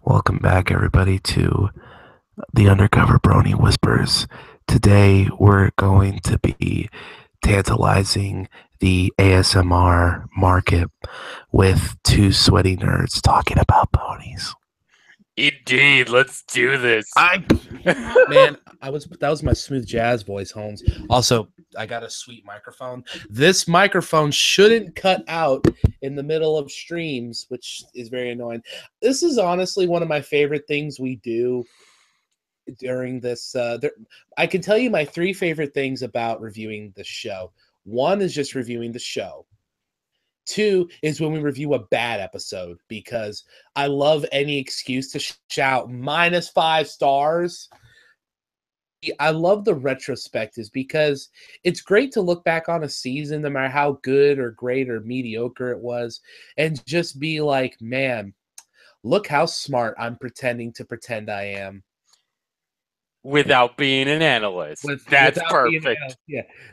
Welcome back, everybody, to the Undercover Brony Whispers. Today, we're going to be tantalizing the ASMR market with two sweaty nerds talking about ponies. Indeed, let's do this. Man, that was my smooth jazz voice, Holmes. Also, I got a sweet microphone. This microphone shouldn't cut out in the middle of streams, which is very annoying. This is honestly one of my favorite things we do during this. I can tell you my three favorite things about reviewing the show. One is just reviewing the show. Two is when we review a bad episode because I love any excuse to shout -5 stars. I love the retrospectives because it's great to look back on a season, no matter how good or great or mediocre it was, and just be like, man, look how smart I'm pretending to pretend I am. Without being an analyst. That's perfect.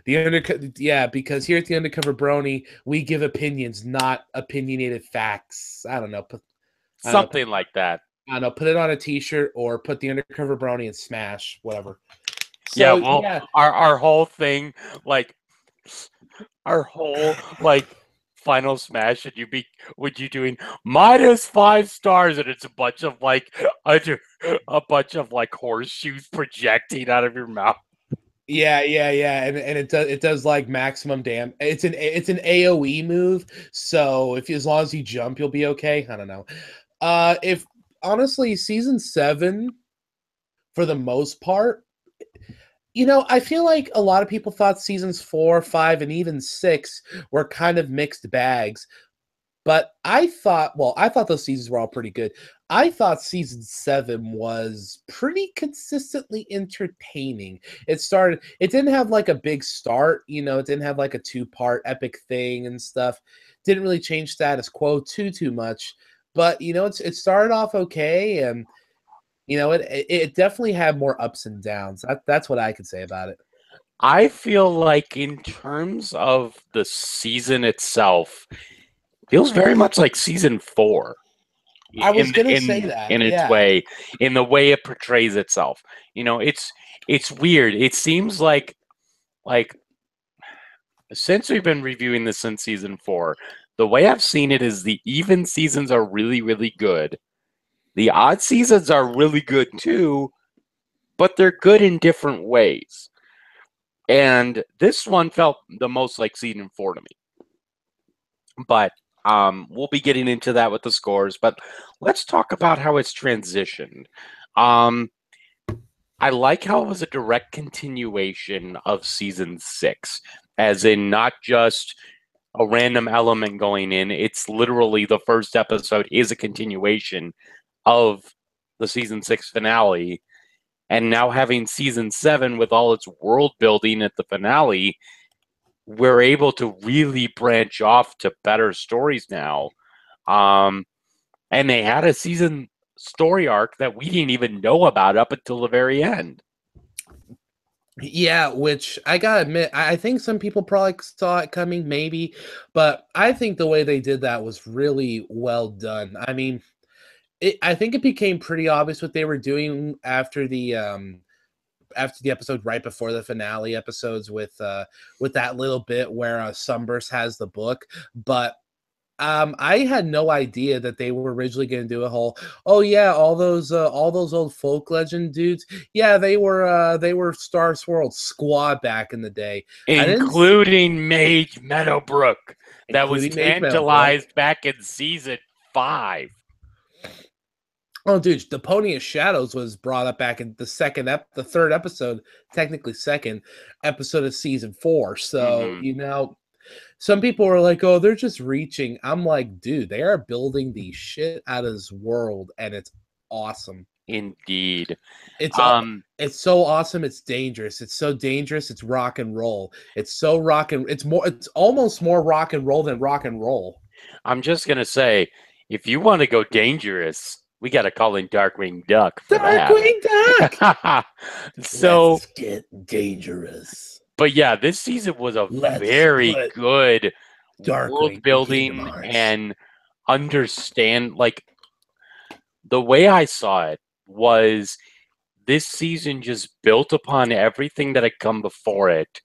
Because here at the Undercover Brony, we give opinions, not opinionated facts. I don't know. Something like that. I don't know. Put it on a T-shirt or put the Undercover Brony and smash whatever. So, our whole thing, our whole final smash, would you doing -5 stars, and it's a bunch of horseshoes projecting out of your mouth. Yeah, and it does like maximum damage. It's an AOE move, so as long as you jump, you'll be okay. I don't know. If honestly, season 7, for the most part, I feel like a lot of people thought seasons 4, 5, and even 6 were kind of mixed bags. But I thought those seasons were all pretty good. I thought season 7 was pretty consistently entertaining. It didn't have like a big start, it didn't have like a 2-part epic thing and stuff. Didn't really change status quo too much. But it started off okay, and it definitely had more ups and downs. That's what I could say about it. I feel like in terms of the season itself, feels very much like season 4. I was going to say that. In its way, in the way it portrays itself. It's weird. It seems like since we've been reviewing this since season 4, the way I've seen it is the even seasons are really, really good. The odd seasons are really good too, but they're good in different ways. And this one felt the most like season 4 to me. But we'll be getting into that with the scores. But let's talk about how it's transitioned. I like how it was a direct continuation of season 6, as in not just a random element going in. It's literally the first episode is a continuation of the season 6 finale. And now having season 7 with all its world building at the finale, we're able to really branch off to better stories now. And they had a season story arc that we didn't even know about up until the very end. Yeah, which I gotta admit, I think some people probably saw it coming, maybe, but I think the way they did that was really well done. I mean, I think it became pretty obvious what they were doing after the episode right before the finale episodes with that little bit where Sunburst has the book, but I had no idea that they were originally going to do a whole, oh yeah, all those old folk legend dudes, yeah, they were Star Swirl Squad back in the day, including Mage Meadowbrook, that was tantalized back in season 5. Oh, dude, the Pony of Shadows was brought up back in the third episode, technically second episode of season 4. So, some people were like, oh, they're just reaching. I'm like, dude, they are building the shit out of this world, and it's awesome. Indeed. It's so awesome. It's dangerous. It's so dangerous. It's rock and roll. It's so it's almost more rock and roll than rock and roll. I'm just going to say, if you want to go dangerous, we got to call in Darkwing Duck for Darkwing Duck! So, let's get dangerous. But yeah, this season was a very good world building and understand, The way I saw it was this season just built upon everything that had come before it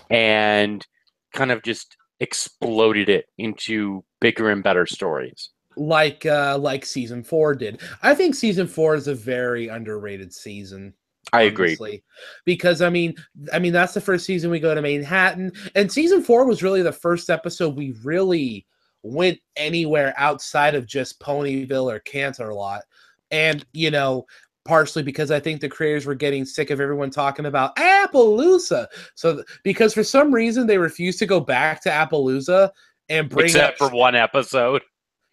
and kind of just exploded it into bigger and better stories. Like season 4 did. I think season 4 is a very underrated season. I agree. Honestly, because I mean that's the first season we go to Manhattan, and season 4 was really the first episode we really went anywhere outside of just Ponyville or Canterlot, and partially because I think the creators were getting sick of everyone talking about Appaloosa. So because for some reason they refused to go back to Appaloosa and bring Except for one episode.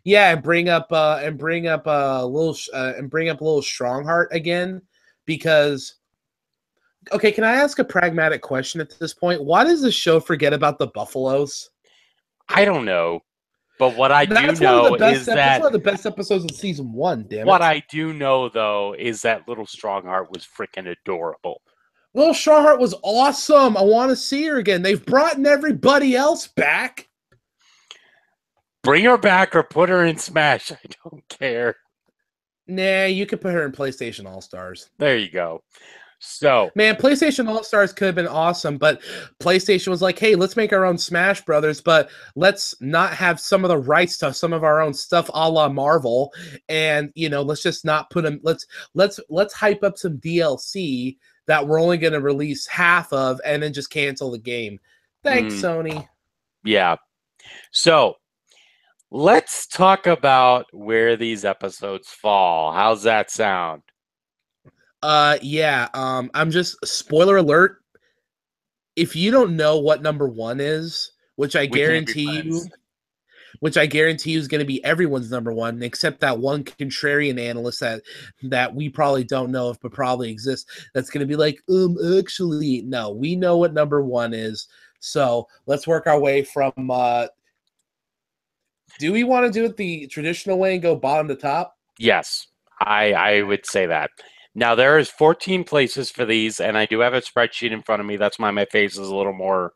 yeah, and bring up little Strongheart again. Because, okay, can I ask a pragmatic question at this point? Why does the show forget about the Buffaloes? I don't know. But what I do That's know is that's that one of the best episodes of season 1, damn it. what I do know, though, is that Little Strongheart was freaking adorable. Little Strongheart was awesome. I want to see her again. They've brought in everybody else back. Bring her back or put her in Smash. I don't care. Nah, you could put her in PlayStation All-Stars. There you go. So, man, PlayStation All-Stars could have been awesome, but PlayStation was like, hey, let's make our own Smash Brothers, but let's not have some of the rights to some of our own stuff a la Marvel. And, let's just not put them, let's hype up some DLC that we're only going to release half of and then just cancel the game. Thanks, Sony. Yeah. So, let's talk about where these episodes fall. How's that sound? Yeah. I'm just spoiler alert. If you don't know what number 1 is, which I guarantee you is going to be everyone's number 1, except that one contrarian analyst that we probably don't know if but probably exists. That's going to be like, actually, no, we know what number 1 is. So let's work our way from. Do we want to do it the traditional way and go bottom to top? Yes, I would say that. Now, there is 14 places for these, and I do have a spreadsheet in front of me. That's why my face is a little more,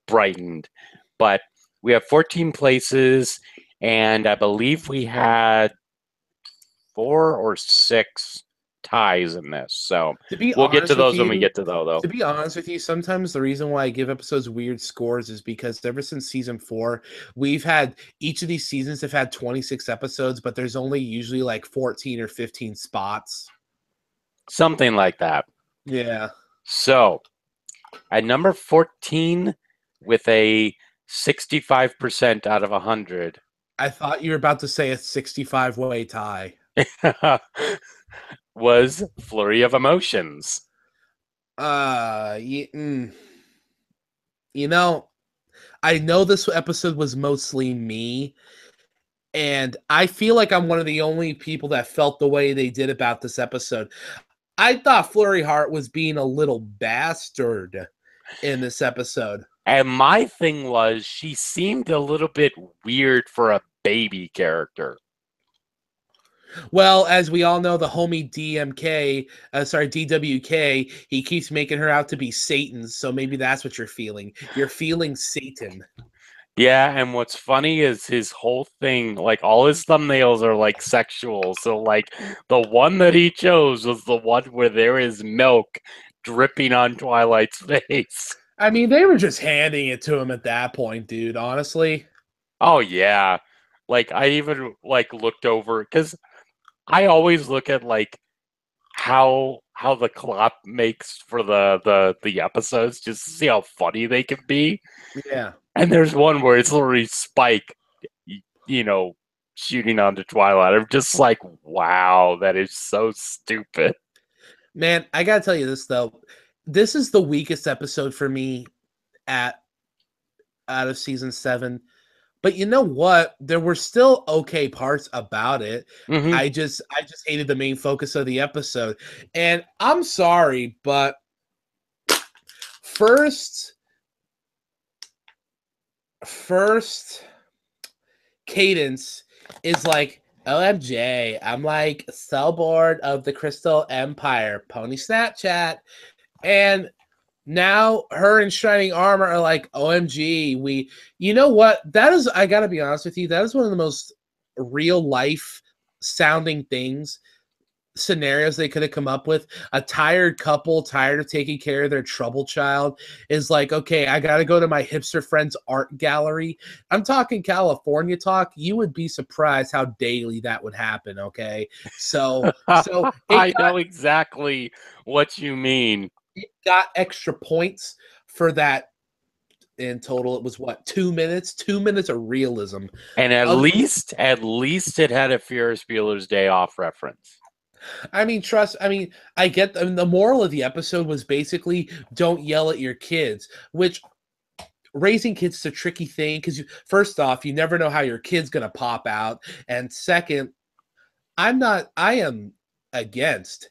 brightened. But we have 14 places, and I believe we had 4 or 6 ties in this. So we'll get to those when we get to those, though. To be honest with you, sometimes the reason why I give episodes weird scores is because ever since season 4, we've had each of these seasons have had 26 episodes, but there's only usually like 14 or 15 spots. Something like that. Yeah. So at number 14 with a 65% out of 100. I thought you were about to say a 65-way tie. Was Flurry of Emotions. I know this episode was mostly me, and I feel like I'm one of the only people that felt the way they did about this episode. I thought Flurry Heart was being a little bastard in this episode. And my thing was, she seemed a little bit weird for a baby character. Well, as we all know, the homie DWK, he keeps making her out to be Satan, so maybe that's what you're feeling. You're feeling Satan. Yeah, and what's funny is his whole thing, all his thumbnails are sexual. So the one that he chose was the one where there is milk dripping on Twilight's face. I mean, they were just handing it to him at that point, dude, honestly. Oh yeah. I even looked over because I always look at how the clock makes for the episodes just to see how funny they can be. Yeah. And there's one where it's literally Spike, shooting onto Twilight. I'm just like, wow, that is so stupid. Man, I gotta tell you this though. This is the weakest episode for me out of season 7. But you know what? There were still okay parts about it. Mm-hmm. I just hated the main focus of the episode. And I'm sorry, but first Cadence is like, OMJ, I'm so bored of the Crystal Empire, Pony Snapchat. And now her and Shining Armor are like, OMG, you know what? That is, I gotta be honest with you, that is one of the most real life sounding things, scenarios they could have come up with. A tired couple, tired of taking care of their troubled child, is like, okay, I gotta go to my hipster friend's art gallery. I'm talking California talk. You would be surprised how daily that would happen. Okay, so I know exactly what you mean. it got extra points for that. In total, it was what, 2 minutes? 2 minutes of realism. And at least it had a Ferris Bueller's Day Off reference. I mean, I get the moral of the episode was basically don't yell at your kids, which raising kids is a tricky thing because first off, you never know how your kid's gonna pop out, and second, I am against,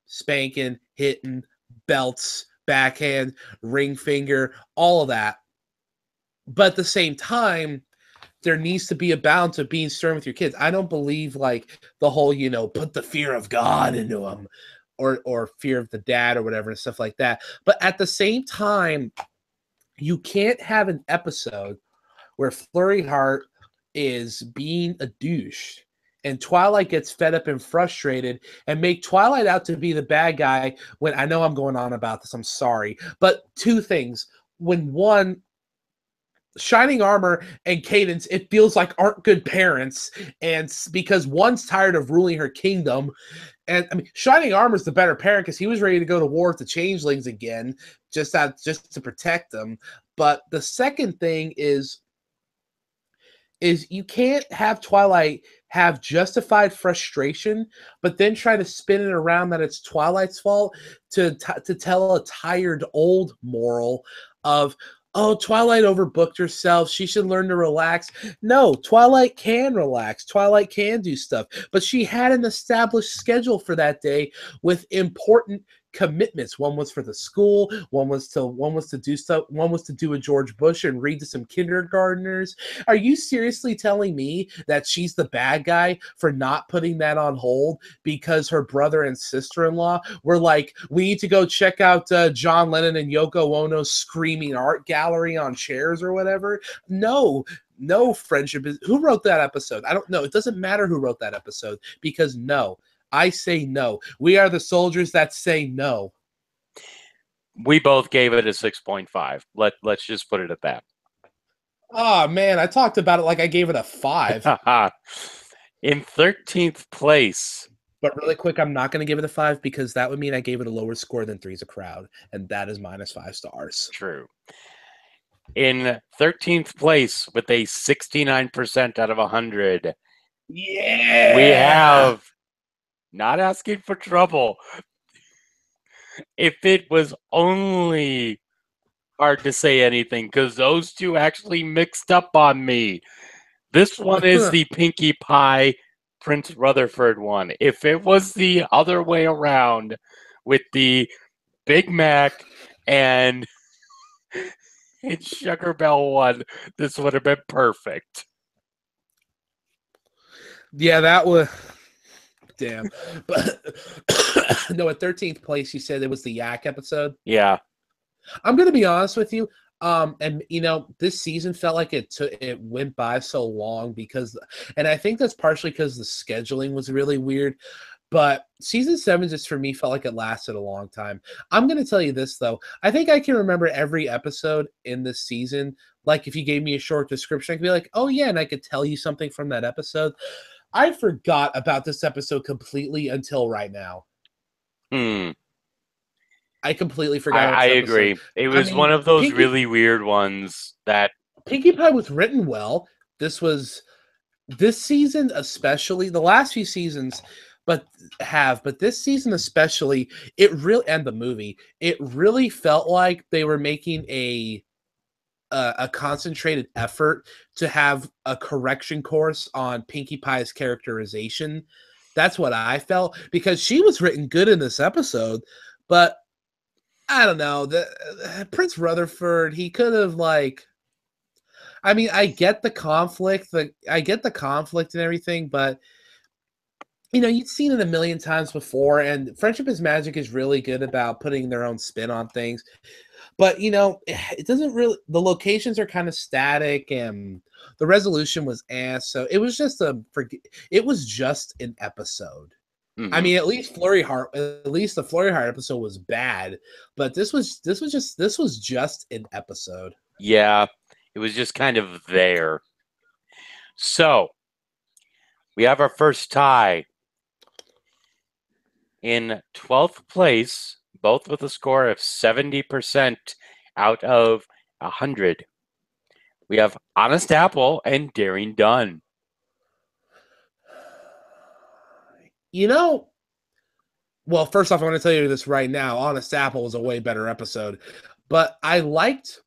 spanking, hitting, belts, backhand, ring finger, all of that. But at the same time, there needs to be a balance of being stern with your kids. I don't believe like the whole, put the fear of God into them or fear of the dad or whatever and stuff like that. But at the same time, you can't have an episode where Flurry Heart is being a douche and Twilight gets fed up and frustrated and make Twilight out to be the bad guy when I know I'm going on about this. I'm sorry. But two things. When one, Shining Armor and Cadence, it feels like aren't good parents, and because one's tired of ruling her kingdom, and I mean Shining Armor's the better parent because he was ready to go to war with the Changelings again, just to protect them. But the second thing is you can't have Twilight have justified frustration, but then try to spin it around that it's Twilight's fault to tell a tired old moral of, oh, Twilight overbooked herself. She should learn to relax. No, Twilight can relax. Twilight can do stuff. But she had an established schedule for that day with important commitments. One was for the school, one was to do stuff, one was to do a George Bush and read to some kindergartners. Are you seriously telling me that she's the bad guy for not putting that on hold because her brother and sister-in-law were like, we need to go check out John Lennon and Yoko Ono's screaming art gallery on chairs or whatever? No, friendship is. Who wrote that episode? I don't know. It doesn't matter who wrote that episode because no. I say no. We are the soldiers that say no. We both gave it a 6.5. Let's just put it at that. Oh, man. I talked about it like I gave it a 5. In 13th place. But really quick, I'm not going to give it a 5 because that would mean I gave it a lower score than Three's a Crowd. And that is -5 stars. True. In 13th place with a 69% out of 100. Yeah. We have Not Asking for Trouble. If it was only Hard to Say Anything, because those two actually mixed up on me. This one is the Pinkie Pie Prince Rutherford one. If it was the other way around with the Big Mac and Sugar Bell one, this would have been perfect. Yeah, that was... Damn. But no, at 13th place, you said it was the Yak episode? Yeah. I'm going to be honest with you. And this season felt like it went by so long and I think that's partially because the scheduling was really weird. But season 7 just for me felt like it lasted a long time. I'm going to tell you this though. I think I can remember every episode in this season. Like if you gave me a short description, I could be like, oh yeah, and I could tell you something from that episode. I forgot about this episode completely until right now. I completely forgot. I agree. It was one of those really weird ones that Pinkie Pie was written well. This season especially, the last few seasons, but this season especially, and the movie, it really felt like they were making a concentrated effort to have a correction course on Pinkie Pie's characterization. That's what I felt, because she was written good in this episode, but I don't know. The Prince Rutherford, he could have I get the conflict, and everything, but you'd seen it a million times before, and Friendship is Magic is really good about putting their own spin on things. But it doesn't really. The locations are kind of static, and the resolution was ass. So it was just it was just an episode. I mean, at least the Flurry Heart episode was bad, but this was just an episode. Yeah, it was just kind of there. So we have our first tie. In 12th place, both with a score of 70% out of 100. We have Honest Apple and Daring Done. Well, first off, I want to tell you this right now. Honest Apple was a way better episode, but I liked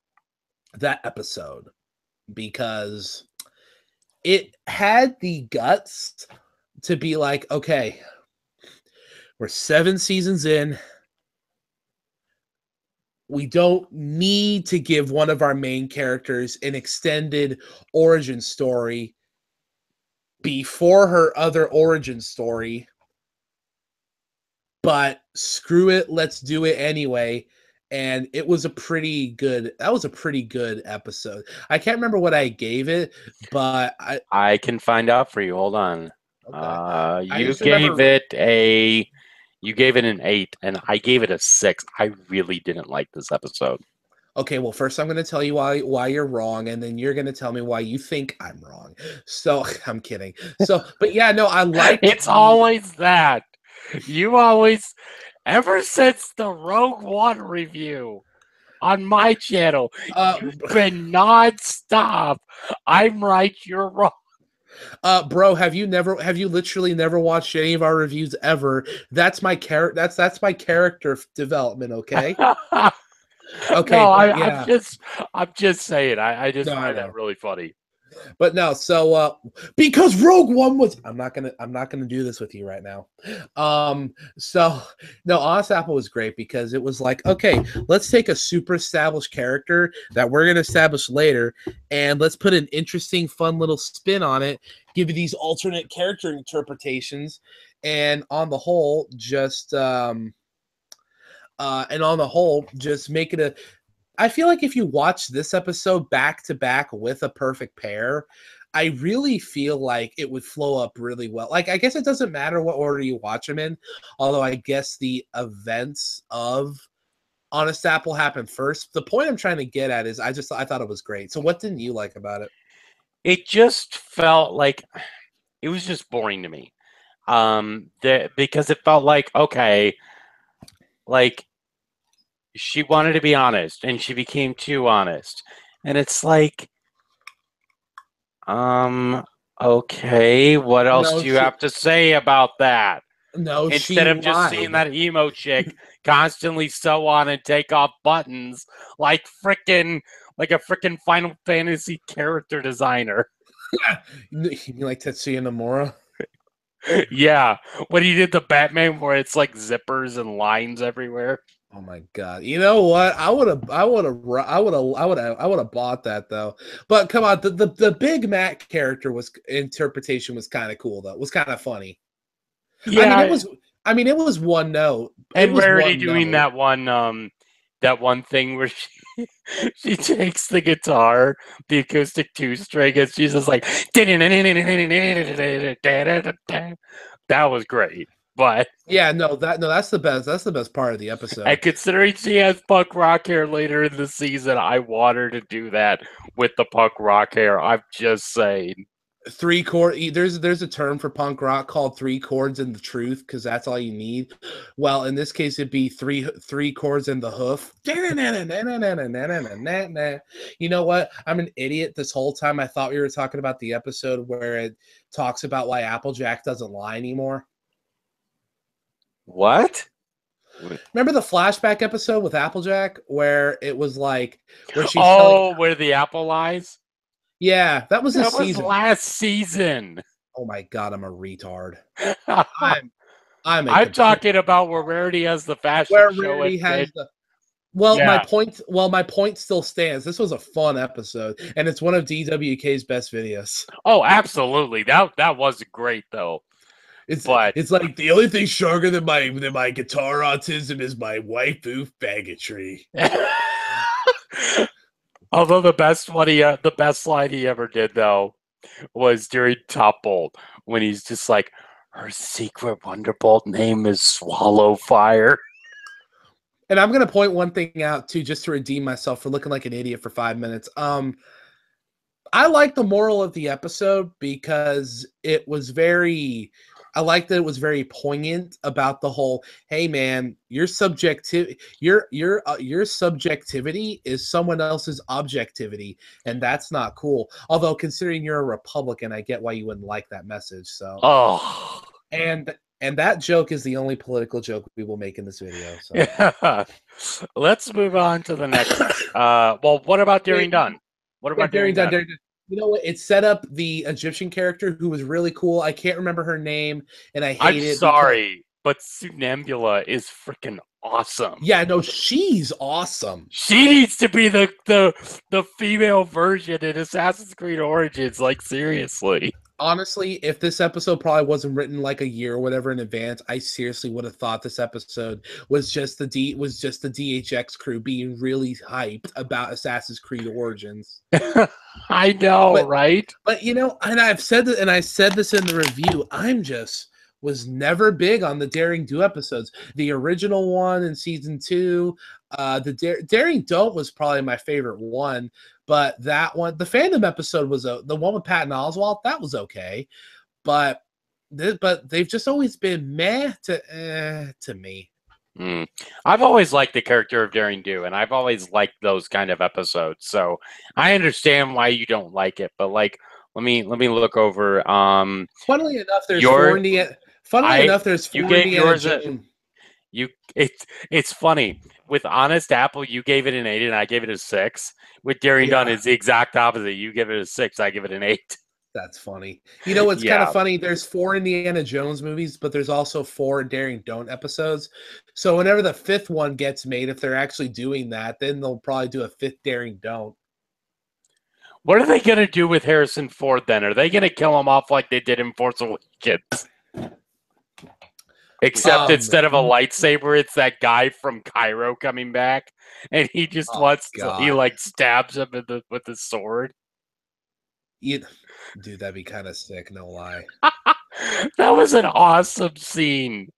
that episode because it had the guts to be like, okay, we're 7 seasons in. We don't need to give one of our main characters an extended origin story before her other origin story. But screw it, let's do it anyway. And it was a pretty good episode. I can't remember what I gave it, but I can find out for you. Hold on. Okay. You gave it an 8, and I gave it a 6. I really didn't like this episode. Okay, well, first I'm going to tell you why you're wrong, and then you're going to tell me why you think I'm wrong. So I'm kidding. So, but yeah, no, I like. It's always that. You always, ever since the Rogue One review on my channel, you've been nonstop. I'm right, you're wrong. Bro, have you literally never watched any of our reviews ever? That's my that's my character development, okay? Okay, no, I'm just saying. I just find that really funny. But no, so because Rogue One was, I'm not gonna do this with you right now. So no, Honest Apple was great because it was like, okay, let's take a super established character that we're gonna establish later, and let's put an interesting, fun little spin on it. Give you these alternate character interpretations, and on the whole, just make it a. I feel like if you watch this episode back to back with a perfect pair, I really feel like it would flow up really well. Like, I guess it doesn't matter what order you watch them in, although I guess the events of Honest Apple happened first. The point I'm trying to get at is I thought it was great. So what didn't you like about it? It just felt like it was just boring to me. Because it felt like, okay, like she wanted to be honest and she became too honest. And it's like, okay, what else do you have to say about that? No, instead of just seeing that emo chick constantly sew on and take off buttons like a freaking Final Fantasy character designer. You like Tetsuya Nomura? Yeah, when he did the Batman where it's like zippers and lines everywhere. Oh my god! You know what? I would have bought that though. But come on, the Big Mac character interpretation was kind of cool though. It was kind of funny. Yeah, it was one note. And Rarity doing that one thing where she takes the guitar, the acoustic 2-string, and she's just like that was great. But yeah, that's the best. That's the best part of the episode. And considering she has punk rock hair later in the season, I want her to do that with the punk rock hair. I'm just saying. 3 chord. There's a term for punk rock called 3 chords in the truth because that's all you need. Well, in this case, it'd be three chords in the hoof. You know what? I'm an idiot. This whole time, I thought we were talking about the episode where it talks about why Applejack doesn't lie anymore. What? Remember the flashback episode with Applejack where it was like where she's where the apple lies? Yeah, that was this season. Last season. Oh my god, I'm a retard. I'm talking about where Rarity has the fashion where show. Rarity has the. Well, yeah. My point still stands. This was a fun episode, and it's one of DWK's best videos. Oh, absolutely. That was great though. It's like the only thing stronger than my guitar autism is my waifu faggotry. Although the best line he ever did though was during Top Bolt when he's just like, her secret Wonderbolt name is Swallow Fire. And I'm gonna point one thing out too, just to redeem myself for looking like an idiot for 5 minutes. I like the moral of the episode because it was very. I like that it was very poignant about the whole. Hey, man, your subjectivity is someone else's objectivity, and that's not cool. Although, considering you're a Republican, I get why you wouldn't like that message. So, Oh, and that joke is the only political joke we will make in this video. So, yeah. Let's move on to the next. Well, what about Daring Dunn? What about Daring Dunn? You know what? It set up the Egyptian character who was really cool. I can't remember her name, and I hate it. I'm sorry, but Sunambula is freaking awesome. Yeah, no, she's awesome. She needs to be the female version in Assassin's Creed Origins. Like, seriously. Honestly, if this episode probably wasn't written like a year or whatever in advance, I seriously would have thought this episode was just the DHX crew being really hyped about Assassin's Creed Origins. I know, right? But you know, and I said this in the review. Was never big on the Daring Do episodes. The original one in season 2, the Daring Don't was probably my favorite one. But that one, the fandom episode was the one with Patton Oswalt. That was okay, but they've just always been meh to me. I've always liked the character of Daring Do, and I've always liked those kind of episodes. So I understand why you don't like it, but like, let me look over. Funnily enough, there's four Indiana. Funnily enough, there's four Indiana Jones. It's funny. With Honest Apple, you gave it an 8 and I gave it a 6. With Daring Dunn, it's the exact opposite. You give it a 6, I give it an 8. That's funny. You know what's kind of funny? There's 4 Indiana Jones movies, but there's also 4 Daring Don't episodes. So whenever the 5th one gets made, if they're actually doing that, then they'll probably do a 5th Daring Don't. What are they going to do with Harrison Ford then? Are they going to kill him off like they did in Force Awakens? Except instead of a lightsaber, it's that guy from Cairo coming back, and he just he like stabs him with the sword. Dude, that'd be kind of sick, no lie. That was an awesome scene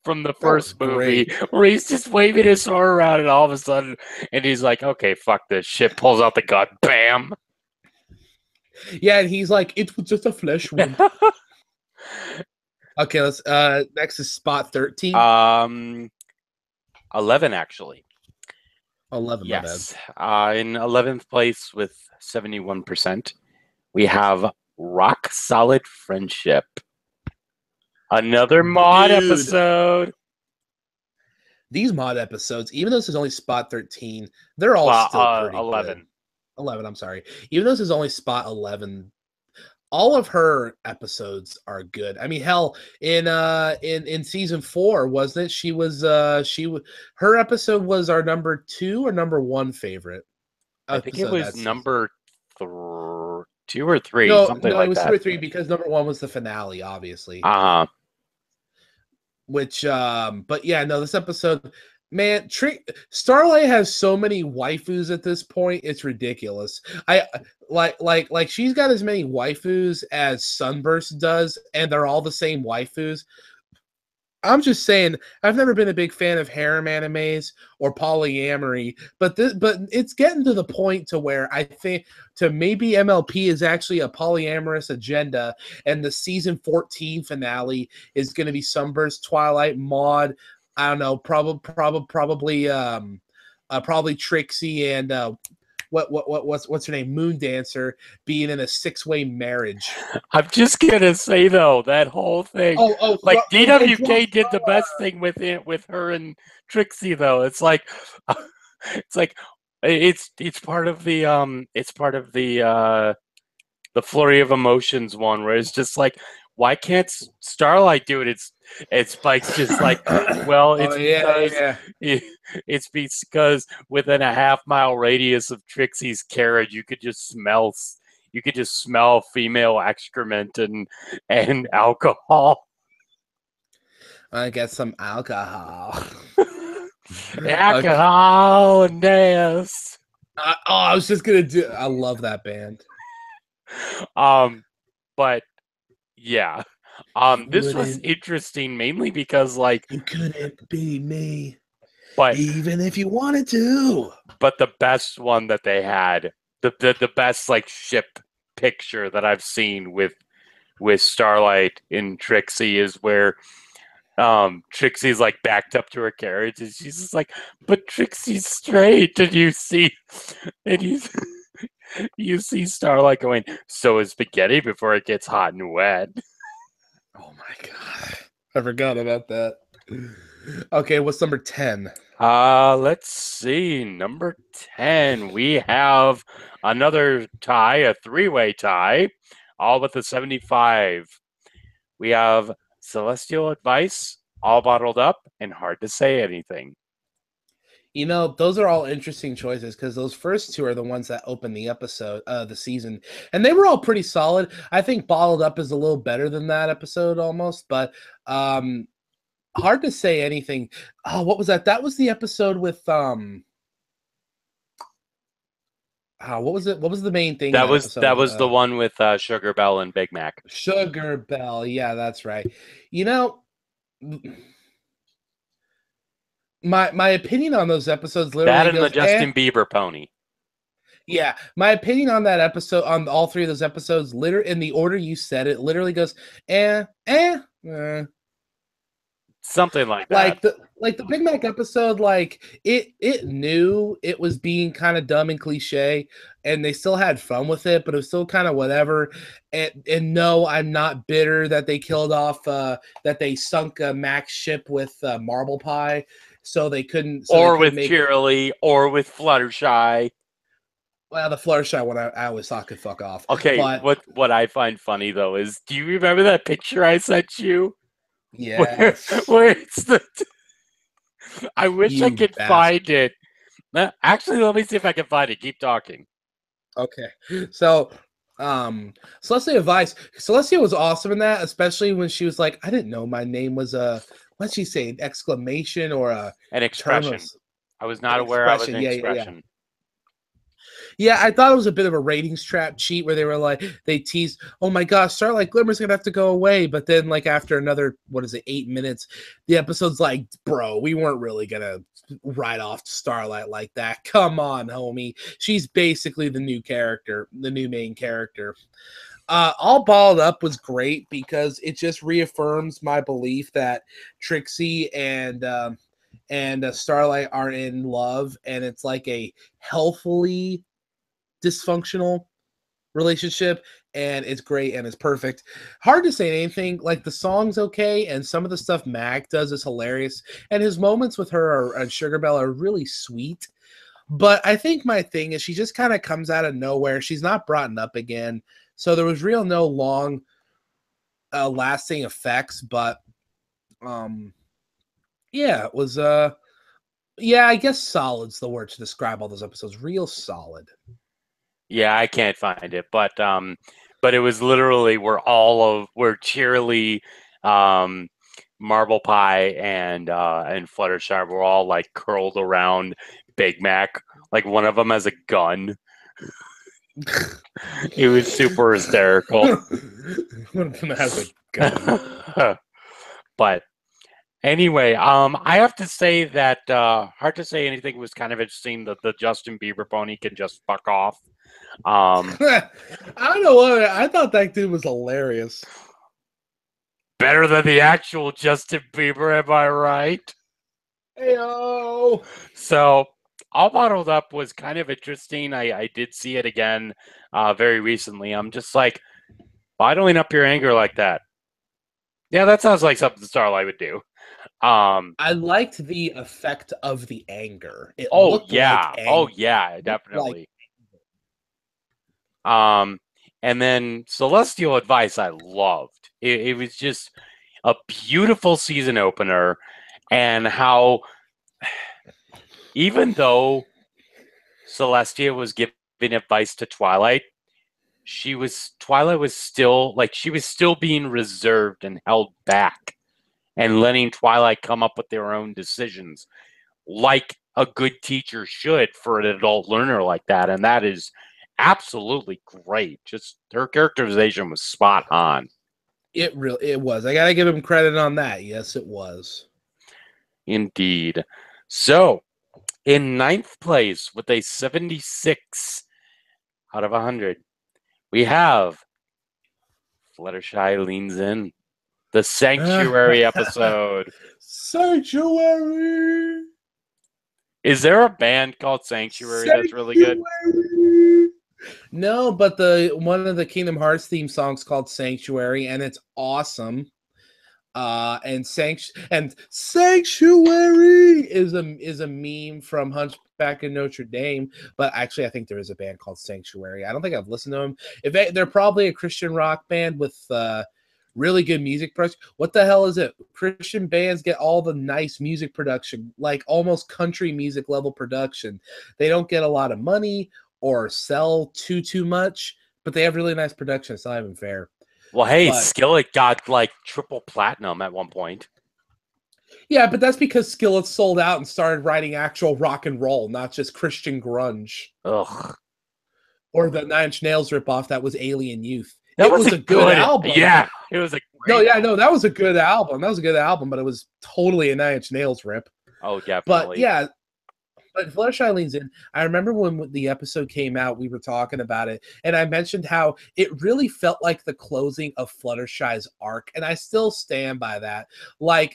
from the first movie where he's just waving his sword around, and all of a sudden, and he's like, "Okay, fuck this shit." Pulls out the gun, bam. Yeah, and he's like, "It was just a flesh wound." Okay, let's next is spot 13. 11 actually. 11, yes. In 11th place with 71%, we have Rock Solid Friendship. Another mod episode. These mod episodes, even though this is only spot 13, they're all still pretty 11. Good. 11, I'm sorry. Even though this is only spot 11, all of her episodes are good. I mean, hell, in season 4, wasn't it? She was her episode was our number 2 or number 1 favorite. I think it was number 2 or 3. No, something no, like it was that. 2 or 3 because number 1 was the finale, obviously. Which, but yeah, no, this episode. Man, Starlight has so many waifus at this point. It's ridiculous. I like she's got as many waifus as Sunburst does, and they're all the same waifus. I'm just saying, I've never been a big fan of harem animes or polyamory, but it's getting to the point to where I think maybe MLP is actually a polyamorous agenda, and the season 14 finale is going to be Sunburst, Twilight, Maud. I don't know, probably Trixie and what's her name, Moon Dancer, being in a 6-way marriage. I'm just gonna say though, that whole thing, like DWK did the best thing with her and Trixie though. It's like it's part of the Flurry of Emotions one where it's just like, why can't Starlight do it? It's Spike's just like, well, it's because within a half-mile radius of Trixie's carriage, you could just smell female excrement and alcohol. I get some alcohol. Alcohol and dance. I was just gonna do. I love that band. But yeah, this was interesting mainly because like you couldn't be me, but even if you wanted to. but the best one that they had, the best like ship picture that I've seen with Starlight and Trixie is where Trixie's like backed up to her carriage and she's just like, but Trixie's straight, and you you see Starlight going, so is spaghetti before it gets hot and wet. Oh my god, I forgot about that. Okay, what's number 10? Let's see. Number 10, we have another tie, a three-way tie, all with the 75. We have Celestial Advice, All Bottled Up, and Hard to Say Anything. You know, those are all interesting choices because those first two are the ones that open the episode, the season, and they were all pretty solid. I think Bottled Up is a little better than that episode almost, but Hard to Say Anything. Oh, what was that? That was the episode with what was it? What was the main thing in that episode? That was the one with Sugar Bell and Big Mac. Sugar Bell. Yeah, that's right. You know, my opinion on those episodes literally that and goes, the Justin Bieber pony. Yeah, my opinion on that episode, on all three of those episodes, literally in the order you said it, literally goes, something like that. Like the Big Mac episode, like it knew it was being kind of dumb and cliche, and they still had fun with it, but it was still kind of whatever. And no, I'm not bitter that they killed off that they sunk Mac's ship with Marble Pie, so they couldn't. So or they couldn't with Cheerily, or with Fluttershy. Well, the Fluttershy one, I always thought could fuck off. Okay, but what I find funny though is, do you remember that picture I sent you? Yes. Where it's the. I wish I could find it. Actually, let me see if I can find it. Keep talking. Okay, so Celestia Advice. Celestia was awesome in that, especially when she was like, I didn't know my name was what'd she say, an exclamation or an expression. I was not aware I was an expression. Yeah, I thought it was a bit of a ratings trap cheat where they were like, they teased, oh my gosh, Starlight Glimmer's gonna have to go away. But then, like, after another, 8 minutes, the episode's like, bro, we weren't really gonna write off Starlight like that. Come on, homie. She's basically the new character, the new main character. All Balled Up was great because it just reaffirms my belief that Trixie and Starlight are in love, and it's like a healthfully dysfunctional relationship, and it's great and it's perfect. Hard to say anything. Like, the song's okay, and some of the stuff Mac does is hilarious, and his moments with her and Sugar Bell are really sweet. But I think my thing is she just kind of comes out of nowhere. She's not brought up again, so there was no long lasting effects. But yeah, it was yeah, I guess solid's the word to describe all those episodes. Real solid. Yeah, I can't find it, but it was literally where Cheerily, Marble Pie, and Fluttershy were all like curled around Big Mac. Like, one of them has a gun. It was super hysterical. One of them has a gun. But anyway, I have to say that Hard to Say Anything was kind of interesting. That the Justin Bieber pony can just fuck off. I don't know what I thought. That dude was hilarious. Better than the actual Justin Bieber, am I right? Heyo. So, All Bottled Up was kind of interesting. I did see it again very recently. I'm just like, bottling up your anger like that. Yeah, that sounds like something Starlight would do. I liked the effect of the anger. It looked like anger. Oh yeah, definitely. And then Celestial Advice I loved. It was just a beautiful season opener, and how even though Celestia was giving advice to Twilight, Twilight was still being reserved and held back and letting Twilight come up with their own decisions. like a good teacher should for an adult learner like that. And that is absolutely great. Just her characterization was spot on. It was. I gotta give him credit on that. Yes, it was. Indeed. So, in ninth place with a 76 out of 100, we have Fluttershy Leans In, the Sanctuary episode. Sanctuary. Is there a band called Sanctuary that's really good? No, but one of the Kingdom Hearts theme songs called Sanctuary, and it's awesome. And Sanctuary is a meme from Hunchback of Notre Dame, but actually I think there is a band called Sanctuary. I don't think I've listened to them. They're probably a Christian rock band with really good music production. What the hell is it? Christian bands get all the nice music production, like almost country music level production. They don't get a lot of money or sell too much, but they have really nice production. It's not even fair. Well, hey, Skillet got like triple platinum at one point. Yeah, but that's because Skillet sold out and started writing actual rock and roll, not just Christian grunge. Ugh. Or the Nine Inch Nails ripoff that was Alien Youth. It was a good album. Yeah, it was a great album. That was a good album. That was a good album, but it was totally a Nine Inch Nails rip. Oh, definitely. But yeah, but Fluttershy Leans In. I remember when the episode came out, we were talking about it, and I mentioned how it really felt like the closing of Fluttershy's arc, and I still stand by that. I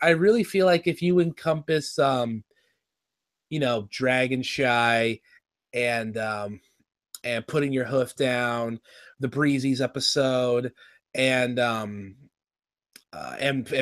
really feel like if you encompass, Dragonshy and Putting Your Hoof Down, the Breezies episode, and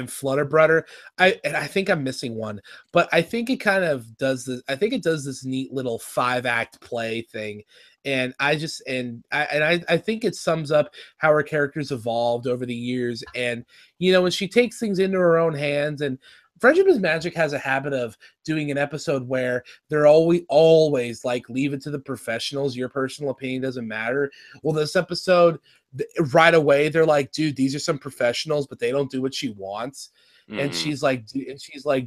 Flutter Brudder. I think I'm missing one, but I think it kind of does this. I think it does this neat little 5-act play thing, and I think it sums up how her characters evolved over the years. And when she takes things into her own hands, and Friendship is Magic has a habit of doing an episode where they're always like, leave it to the professionals. Your personal opinion doesn't matter. Well, this episode, right away, they're like, dude, these are some professionals, but they don't do what she wants. Mm-hmm. And she's like,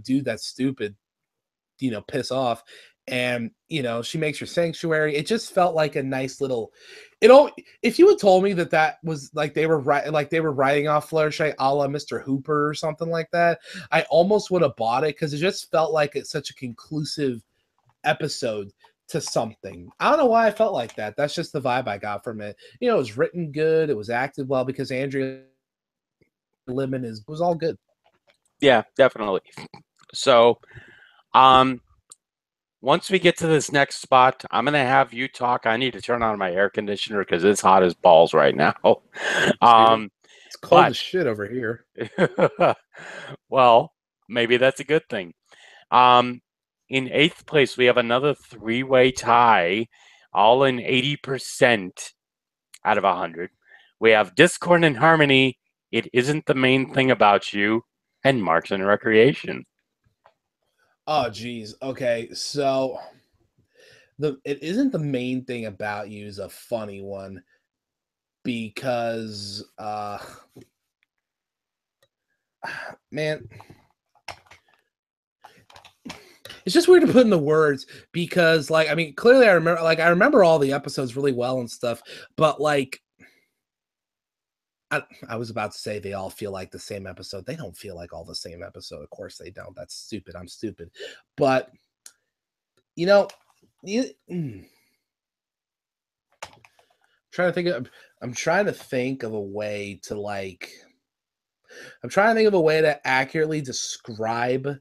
dude, that's stupid. Piss off. And she makes her Sanctuary. It just felt like a nice little. If you had told me that was like they were writing off Fluttershy a la Mr. Hooper or something like that, I almost would have bought it, because it just felt like it's such a conclusive episode to something. I don't know why I felt like that. That's just the vibe I got from it. It was written good. It was acted well, because Andrea Lemon was all good. Yeah, definitely. So, once we get to this next spot, I'm going to have you talk. I need to turn on my air conditioner because it's hot as balls right now. It's cold as shit over here. Well, maybe that's a good thing. In 8th place, we have another 3-way tie, all in 80% out of 100. We have Discord and Harmony, It Isn't the Main Thing About You, and Marks and Recreation. Oh, geez. Okay, so It Isn't the Main Thing About You is a funny one, because man, it's just weird to put in the words, because clearly I remember all the episodes really well and stuff, but I was about to say they all feel like the same episode. They don't feel like all the same episode. Of course they don't. That's stupid. I'm stupid. But, I'm trying to think of a way to accurately describe.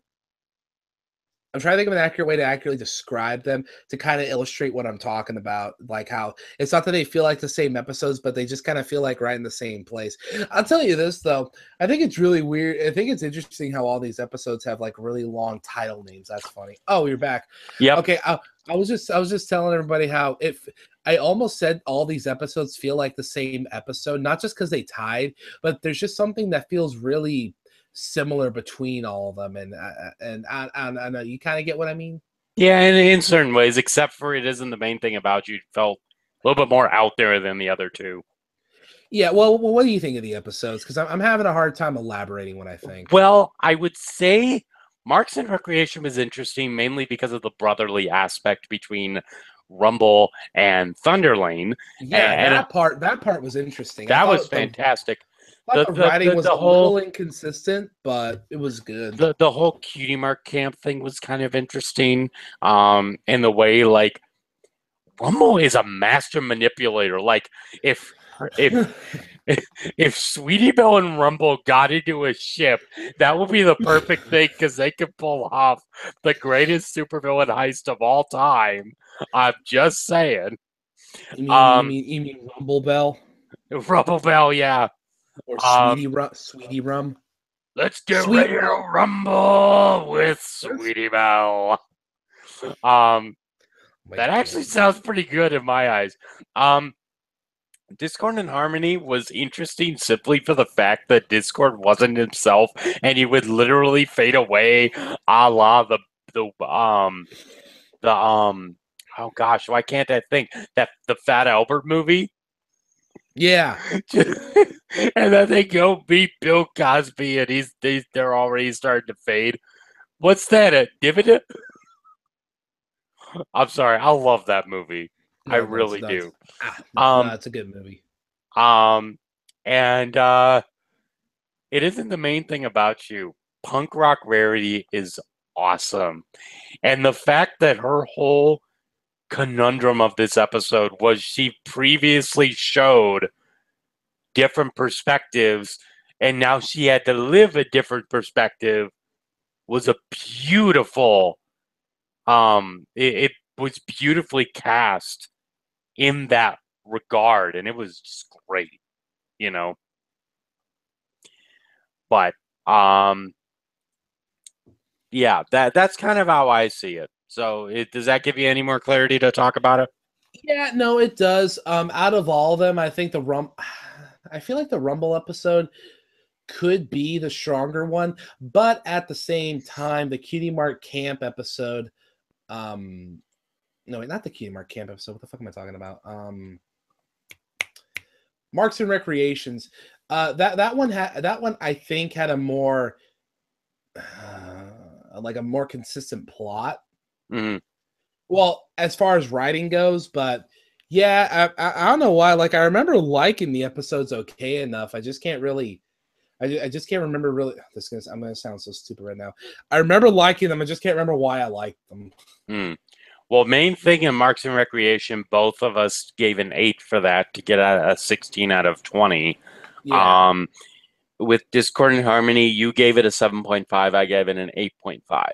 I'm trying to think of an accurate way to accurately describe them, to kind of illustrate what I'm talking about. Like how it's not that they feel like the same episodes, but they just kind of feel like right in the same place. I'll tell you this, though. I think it's really weird. I think it's interesting how all these episodes have like really long title names. That's funny. Oh, you're back. Yeah. Okay. I was just telling everybody how I almost said all these episodes feel like the same episode, not just because they tied, but there's just something that feels really similar between all of them, and I know you kind of get what I mean. Yeah, in certain ways, except for It Isn't the Main Thing About You, felt a little bit more out there than the other two. Yeah, well, what do you think of the episodes? Because I'm having a hard time elaborating what I think. Well, I would say Marks and Recreation was interesting mainly because of the brotherly aspect between Rumble and Thunderlane. Yeah, And that part was interesting. that was fantastic. I thought the writing was a whole little inconsistent, but it was good. the whole Cutie Mark camp thing was kind of interesting. In the way like Rumble is a master manipulator. Like if if Sweetie Belle and Rumble got into a ship, that would be the perfect thing because they could pull off the greatest supervillain heist of all time. I'm just saying. You mean Rumble Bell Rumble Belle, yeah. or Um, Sweetie Rum? let's get Sweet ready to rumble with Sweetie Belle. That actually sounds pretty good in my eyes. Discord and Harmony was interesting simply for the fact that Discord wasn't himself and he would literally fade away, a la the oh gosh, why can't I think that the Fat Albert movie? Yeah. And then they go beat Bill Cosby and they're already starting to fade. What's that? A dividend? I'm sorry, I love that movie. I really do. No, it's a good movie. And it isn't the main thing about you. Punk Rock Rarity is awesome. And the fact that her whole conundrum of this episode was she previously showed different perspectives and now she had to live a different perspective was a beautiful it was beautifully cast in that regard and it was just great, you know. But yeah, that's kind of how I see it. So does that give you any more clarity to talk about it? Yeah, no, it does. Out of all of them, I think I feel like the Rumble episode could be the stronger one, but at the same time, the Cutie Mark Camp episode, no, wait, not the Cutie Mark Camp episode. What the fuck am I talking about? Marks and Recreations. That one I think had a more like a more consistent plot. Mm-hmm. Well, as far as writing goes, but yeah, I don't know why. Like I remember liking the episodes okay enough. I just can't really. I just can't remember really. I'm gonna sound so stupid right now. I remember liking them. I just can't remember why I liked them. Well, main thing in Marks and Recreation, both of us gave an 8 for that to get a 16 out of 20. Yeah. With Discord and Harmony, you gave it a 7.5. I gave it an 8.5.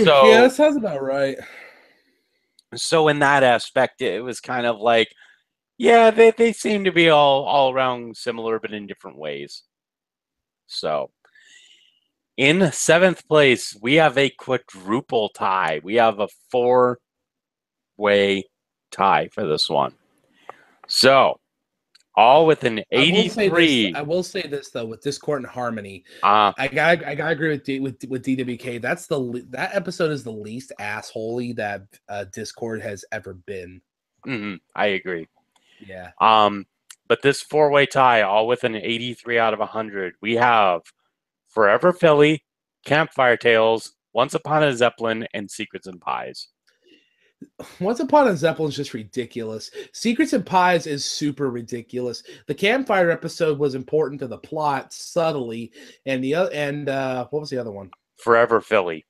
So yeah, that sounds about right. So in that aspect, it was kind of like, yeah, they seem to be all around similar, but in different ways. So in 7th place, we have a quadruple tie. We have a 4-way tie for this one. So all with an 83. I will say this though, with Discord and Harmony, I gotta agree with DWK. That episode is the least assholey that Discord has ever been. I agree. Yeah. But this 4-way tie, all with an 83 out of 100, we have Forever Philly, Campfire Tales, Once Upon a Zeppelin, and Secrets and Pies. Once Upon a Zeppelin is just ridiculous. Secrets and Pies is super ridiculous. The Campfire episode was important to the plot subtly, and what was the other one? Forever Philly.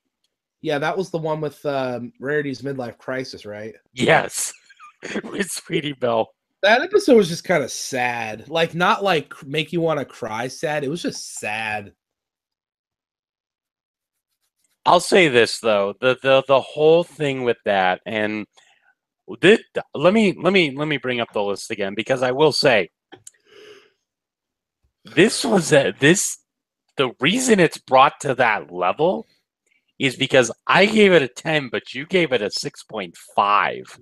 Yeah, that was the one with Rarity's midlife crisis, right? Yes, with Sweetie Belle. That episode was just kind of sad. Like, not like make you want to cry sad. It was just sad. I'll say this though, the whole thing with that, and let me bring up the list again because I will say the reason it's brought to that level is because I gave it a 10, but you gave it a 6.5.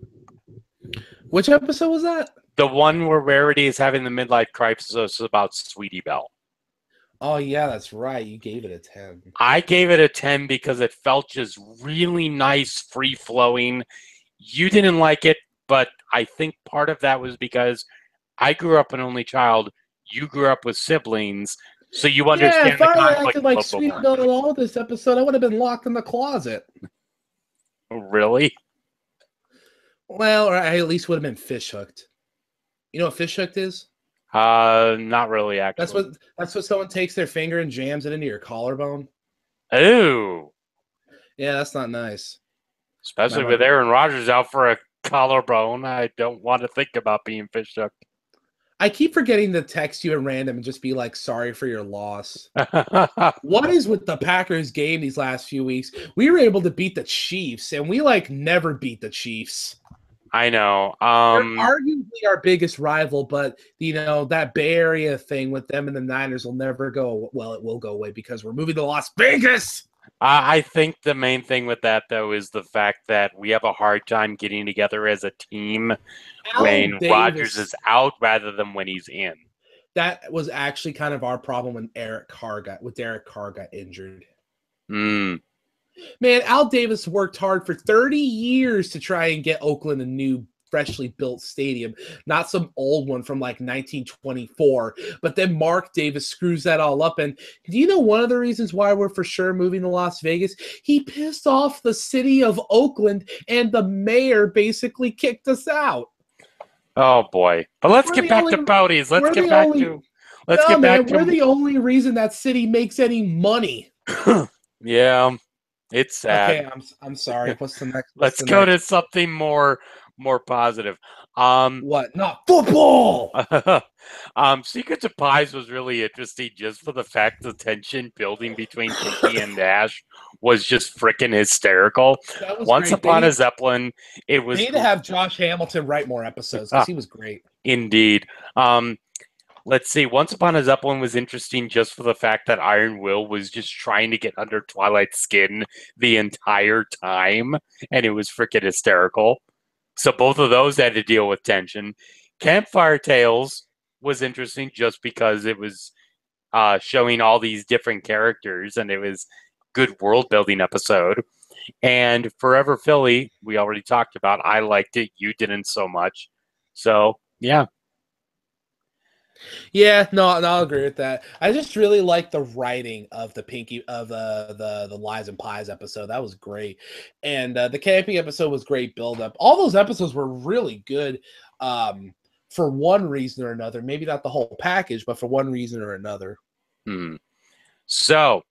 Which episode was that? The one where Rarity is having the midlife crisis about Sweetie Belle. Oh, yeah, that's right. You gave it a 10. I gave it a 10 because it felt just really nice, free-flowing. You didn't like it, but I think part of that was because I grew up an only child. You grew up with siblings. So you Yeah, understand if the I had conflict. acted like Sweet Bill at all this episode, I would have been locked in the closet. Really? Well, or I at least would have been fish hooked. You know what fish hooked is? Not really, actually. That's what someone takes their finger and jams it into your collarbone. Ooh. Yeah, that's not nice. Especially with Aaron Rodgers out for a collarbone, I don't want to think about being fish hooked. I keep forgetting to text you at random and just be like, sorry for your loss. What is with the Packers game these last few weeks? We were able to beat the Chiefs, and we like never beat the Chiefs. I know. They're arguably our biggest rival, but you know, that Bay Area thing with them and the Niners will never go well, it will go away because we're moving to Las Vegas. I think the main thing with that, though, is the fact that we have a hard time getting together as a team when Rodgers is out rather than when he's in. That was actually kind of our problem when Derek Carr got injured. Mm. Man, Al Davis worked hard for 30 years to try and get Oakland a new freshly built stadium, not some old one from like 1924. But then Mark Davis screws that all up. And do you know one of the reasons why we're for sure moving to Las Vegas? He pissed off the city of Oakland, and the mayor basically kicked us out. Oh boy! But let's get back to Pouties. We're the only reason that city makes any money. Yeah. It's sad. Okay, I'm sorry. What's the next? Let's go to something more positive. What? Not football. Secrets of Pies was really interesting just for the fact the tension building between Pinky and Nash was just freaking hysterical. Once Upon a Zeppelin, it was. They need to have Josh Hamilton write more episodes because he was great. Indeed. Let's see. Once Upon a Zeppelin was interesting just for the fact that Iron Will was just trying to get under Twilight's skin the entire time, and it was freaking hysterical. So both of those had to deal with tension. Campfire Tales was interesting just because it was showing all these different characters, and it was good world-building episode. And Forever Philly, we already talked about. I liked it. You didn't so much. So, yeah. Yeah, no, I'll agree with that. I just really like the writing of the the Lies and Pies episode. That was great, and the camping episode was great build up. All those episodes were really good, for one reason or another. Maybe not the whole package, but for one reason or another. So,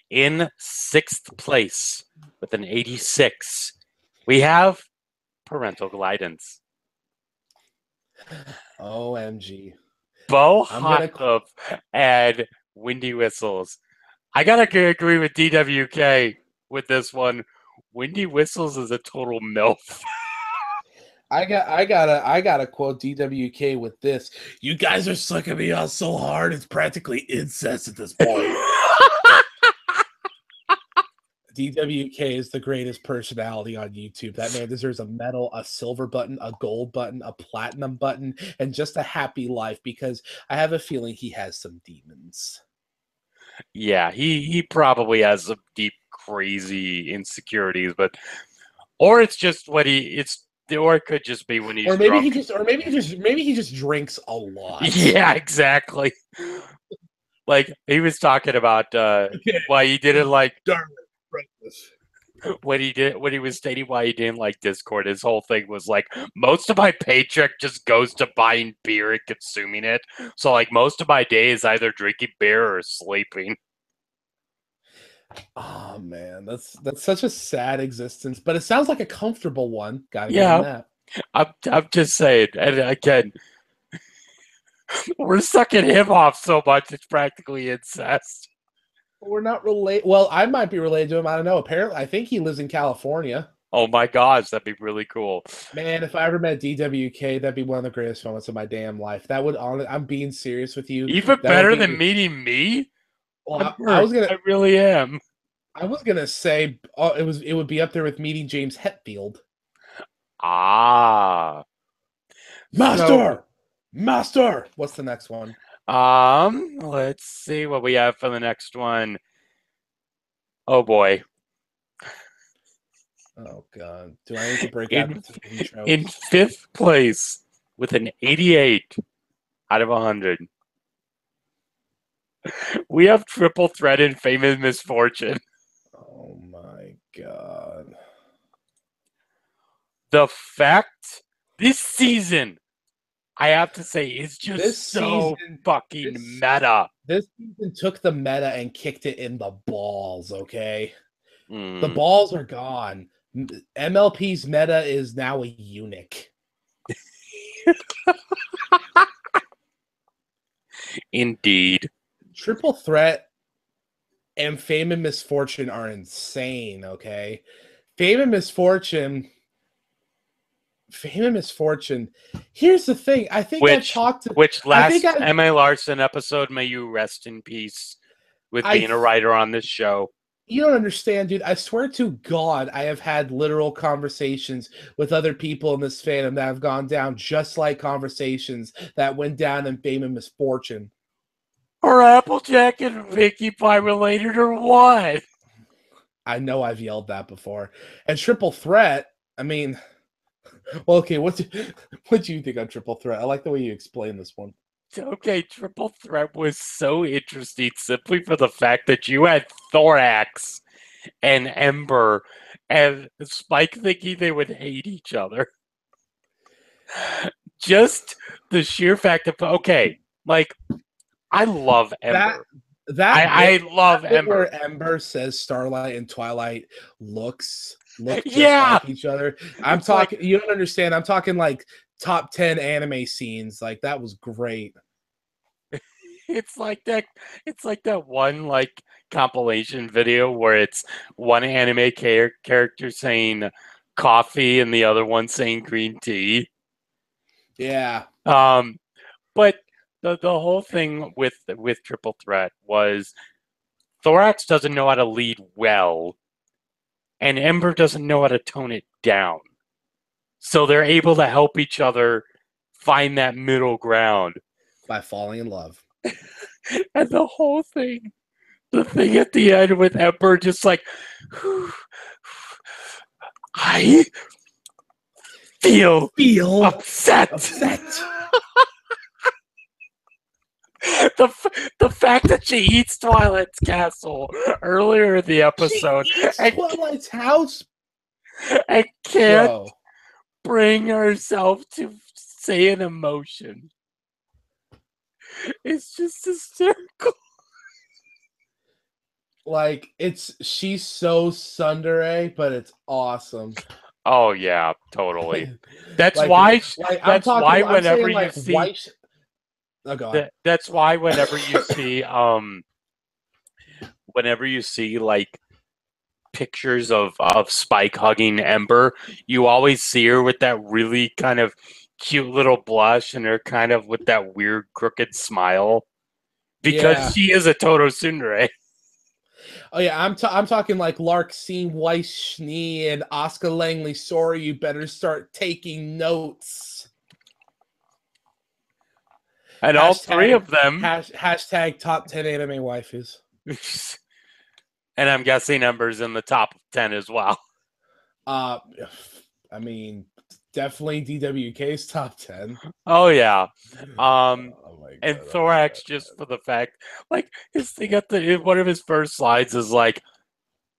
in 6th place with an 86, we have Parental Guidance. OMG. Bo Hottup and Windy Whistles. I gotta agree with DWK with this one. Windy Whistles is a total MILF. I gotta quote DWK with this. You guys are sucking me out so hard, it's practically incest at this point. DWK is the greatest personality on YouTube. That man deserves a medal, a silver button, a gold button, a platinum button, and just a happy life because I have a feeling he has some demons. Yeah, he probably has some deep, crazy insecurities, or it's just what or it could just be when he's drunk. Maybe he just drinks a lot. Yeah, exactly. Like he was talking about why he didn't like. When he was stating why he didn't like Discord, his whole thing was like, most of my paycheck just goes to buying beer and consuming it. So like most of my day is either drinking beer or sleeping. Oh man, that's such a sad existence, but it sounds like a comfortable one. Gotta give him that. I'm just saying, and again, we're sucking him off so much it's practically incest. We're not related. Well, I might be related to him. I don't know. Apparently, I think he lives in California. Oh my gosh, that'd be really cool. Man, if I ever met DWK, that'd be one of the greatest moments of my damn life. That would I'm being serious with you. Even better than meeting me? Well, I really am. I was gonna say it would be up there with meeting James Hetfield. Master. What's the next one? Let's see what we have for the next one. Oh boy. Oh god. Do I need to break out in 5th place with an 88 out of 100? We have triple threat in Fame and Misfortune. Oh my god. The fact this season, I have to say, is just This so season, fucking this- meta. This season took the meta and kicked it in the balls, okay? The Mm. balls are gone. MLP's meta is now a eunuch. Indeed. Triple Threat and Fame and Misfortune are insane, okay? Fame and Misfortune. Here's the thing. I think I've talked to. Which I think last M.A. Larson episode, may you rest in peace with being a writer on this show. You don't understand, dude. I swear to God, I have had literal conversations with other people in this fandom that have gone down just like conversations that went down in Fame and Misfortune. Are Applejack and Vicky Pie related or what? I know I've yelled that before. And Triple Threat, I mean, well, okay, what do you think on Triple Threat? I like the way you explain this one. Okay, Triple Threat was so interesting simply for the fact that you had Thorax and Ember and Spike thinking they would hate each other. Just the sheer fact of, okay, like, I love Ember. I love Ember. Where Ember says Starlight and Twilight look just like each other. I'm talking, you don't understand. I'm talking like top 10 anime scenes. Like, that was great. It's like that one like compilation video where it's one anime character saying coffee and the other one saying green tea. Yeah. But the whole thing with Triple Threat was Thorax doesn't know how to lead well, and Ember doesn't know how to tone it down. So they're able to help each other find that middle ground by falling in love. And the whole thing, the thing at the end with Ember just like, I feel upset. The fact that she eats Twilight's castle earlier in the episode. She eats Twilight's house. And can't bring herself to say an emotion. It's just hysterical. Like, she's so tsundere, but it's awesome. Oh yeah, totally. That's why. That's why whenever you see. Oh, go on. That's why whenever you see like pictures of Spike hugging Ember, you always see her with that really kind of cute little blush and her kind of with that weird crooked smile because she is a Toto tsundere. Oh yeah, I'm talking like Larkseen Weiss Schnee and Oscar Langley. Sorry, you better start taking notes. And all three of them. Hashtag top 10 anime waifus. And I'm guessing Ember's in the top 10 as well. I mean, definitely DWK's top 10. Oh yeah. And Thorax, just for the fact, like his thing at one of his first slides is like,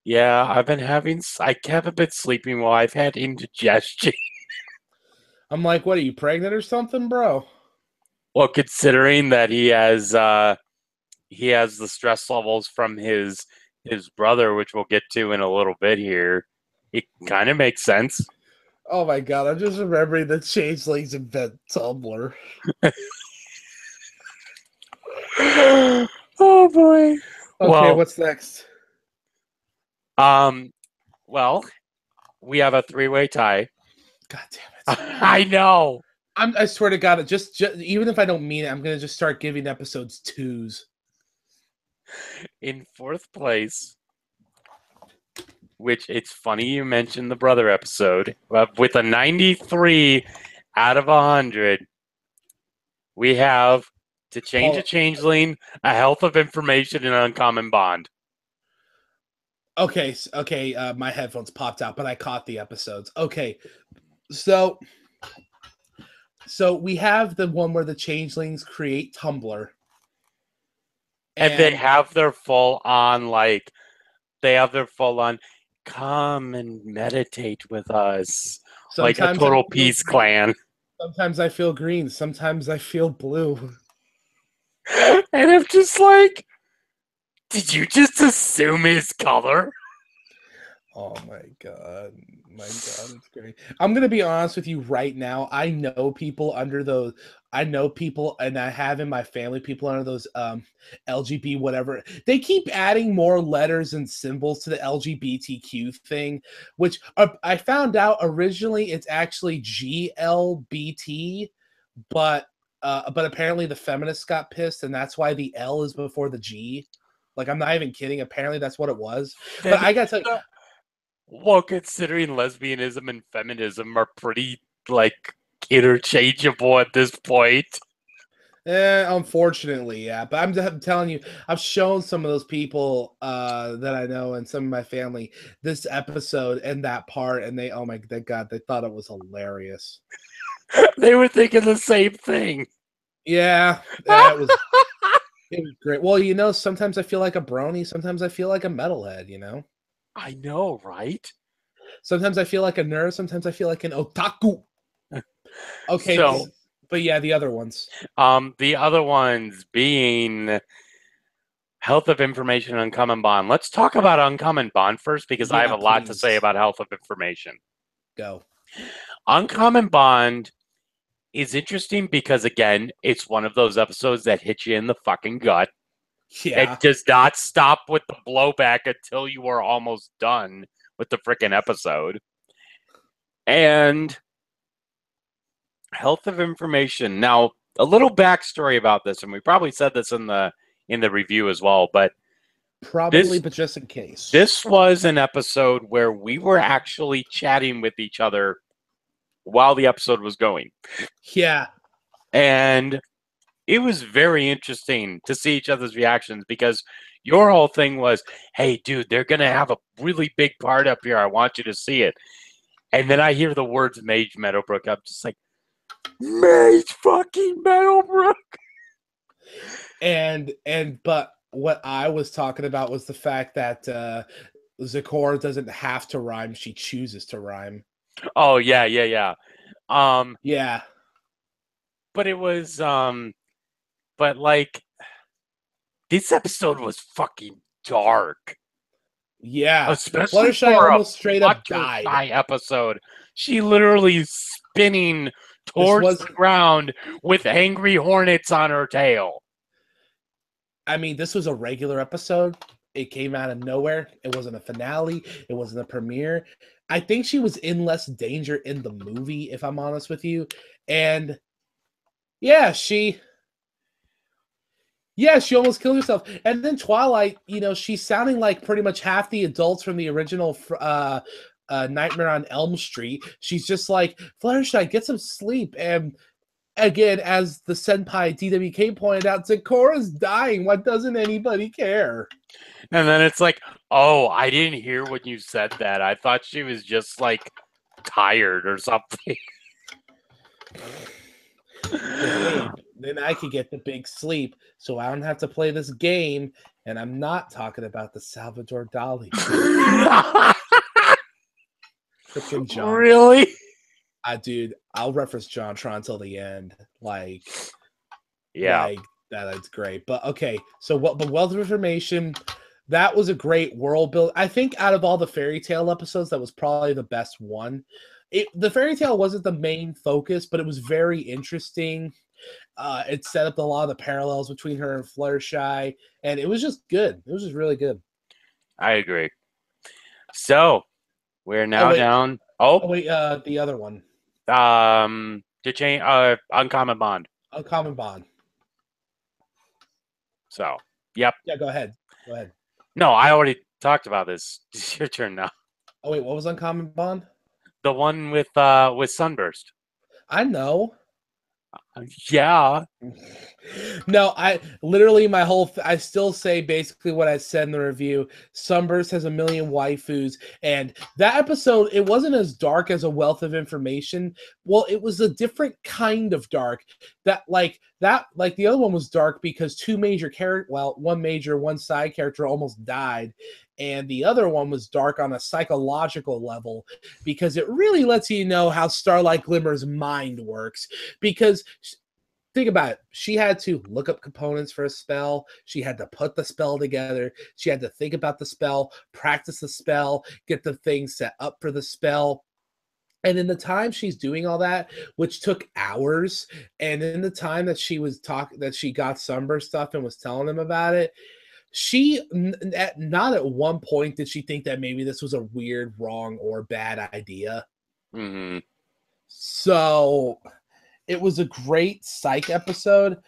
yeah, I haven't been sleeping well. I've had indigestion. I'm like, what are you, pregnant or something, bro? Well, considering that he has the stress levels from his brother, which we'll get to in a little bit here, it kind of makes sense. Oh my god, I'm just remembering the changelings invent Tumblr. Oh boy. Okay, what's next? Well, we have a 3-way tie. God damn it. I know. I swear to God, just even if I don't mean it, I'm gonna just start giving episodes 2s. In 4th place, which it's funny you mentioned the brother episode, with a 93 out of 100, we have To Change a Changeling, A Health of Information, and Uncommon Bond. Okay, my headphones popped out, but I caught the episodes. Okay, so we have the one where the changelings create Tumblr. And they And have their full on, like, they have their full on, come and meditate with us. Like a sometimes I total feel peace clan. sometimes I feel green, sometimes I feel blue. And I'm just like, did you just assume his color? Oh my god. My god, it's great. I'm gonna be honest with you right now. I know people under those I know people and I have in my family people under those LGBT whatever. They keep adding more letters and symbols to the LGBTQ thing, which I found out originally it's actually GLBT, but apparently the feminists got pissed and that's why the L is before the G. Like I'm not even kidding. Apparently that's what it was. But I gotta tell you, Well, considering lesbianism and feminism are pretty, like, interchangeable at this point. Unfortunately, yeah. But I'm telling you, I've shown some of those people that I know and some of my family this episode and that part, and they, oh my god, they thought it was hilarious. They were thinking the same thing. Yeah, it was great. Well, sometimes I feel like a brony, sometimes I feel like a metalhead. I know, right? Sometimes I feel like a nerd, sometimes I feel like an otaku. Okay, So, but yeah, the other ones. the other ones being Health of Information, Uncommon Bond. Let's talk about Uncommon Bond first because I have Yeah, a lot to say please about Health of Information. go. Uncommon Bond is interesting because, again, it's one of those episodes that hit you in the fucking gut. It Yeah. does not stop with the blowback until you are almost done with the freaking episode. And Health of Information. Now, a little backstory about this, and we probably said this in the review as well, but Probably, this but just in case. this was an episode where we were actually chatting with each other while the episode was going. Yeah. And it was very interesting to see each other's reactions because your whole thing was, hey, dude, they're going to have a really big part up here. I want you to see it. And then I hear the words Mage Meadowbrook. I'm just like, Mage fucking Meadowbrook. But what I was talking about was the fact that Zecora doesn't have to rhyme; she chooses to rhyme. Oh, yeah. Yeah, But it was, but like, this episode was fucking dark. yeah. Especially Fluttershy for a almost straight up died. Fluttershy episode. She literally spinning towards the ground with angry hornets on her tail. I mean, this was a regular episode. It came out of nowhere. It wasn't a finale. It wasn't a premiere. I think she was in less danger in the movie, if I'm honest with you. And yeah, she almost killed herself. And then Twilight, she's sounding like pretty much half the adults from the original Nightmare on Elm Street. She's just like, Fluttershy, get some sleep. And again, as the senpai DWK pointed out, Zecora's dying. Why doesn't anybody care? And then it's like, oh, I didn't hear when you said that. I thought she was just like tired or something. Hey, then I could get the big sleep, so I don't have to play this game. And I'm not talking about the Salvador Dali. Freaking John. Really? Dude, I'll reference JonTron till the end. Yeah. That's great. But okay, so the Wealth of Information, that was a great world build. I think out of all the fairy tale episodes, that was probably the best one. The fairy tale wasn't the main focus, but it was very interesting. It set up a lot of the parallels between her and Fluttershy, and it was just good. It was just really good. I agree. So we're now down. Oh wait, the other one. To change Uncommon Bond. Uncommon Bond. So, yep. Yeah, go ahead. No, I already talked about this. It's your turn now. Oh wait, what was Uncommon Bond? The one with Sunburst. I know. Yeah. No, I literally my whole I still say basically what I said in the review. Sunburst has a million waifus, and that episode it wasn't as dark as A Wealth of Information. Well, it was a different kind of dark. That the other one was dark because two major character, well, one major, one side character almost died, and the other one was dark on a psychological level because it really lets you know how Starlight Glimmer's mind works because think about it. She had to look up components for a spell. She had to put the spell together. She had to think about the spell, practice the spell, get the thing set up for the spell. And in the time she's doing all that, which took hours, and in the time that she was that she got Sunburst stuff and was telling him about it, not at one point did she think that maybe this was a weird, wrong, or bad idea. Mm-hmm. So it was a great psych episode,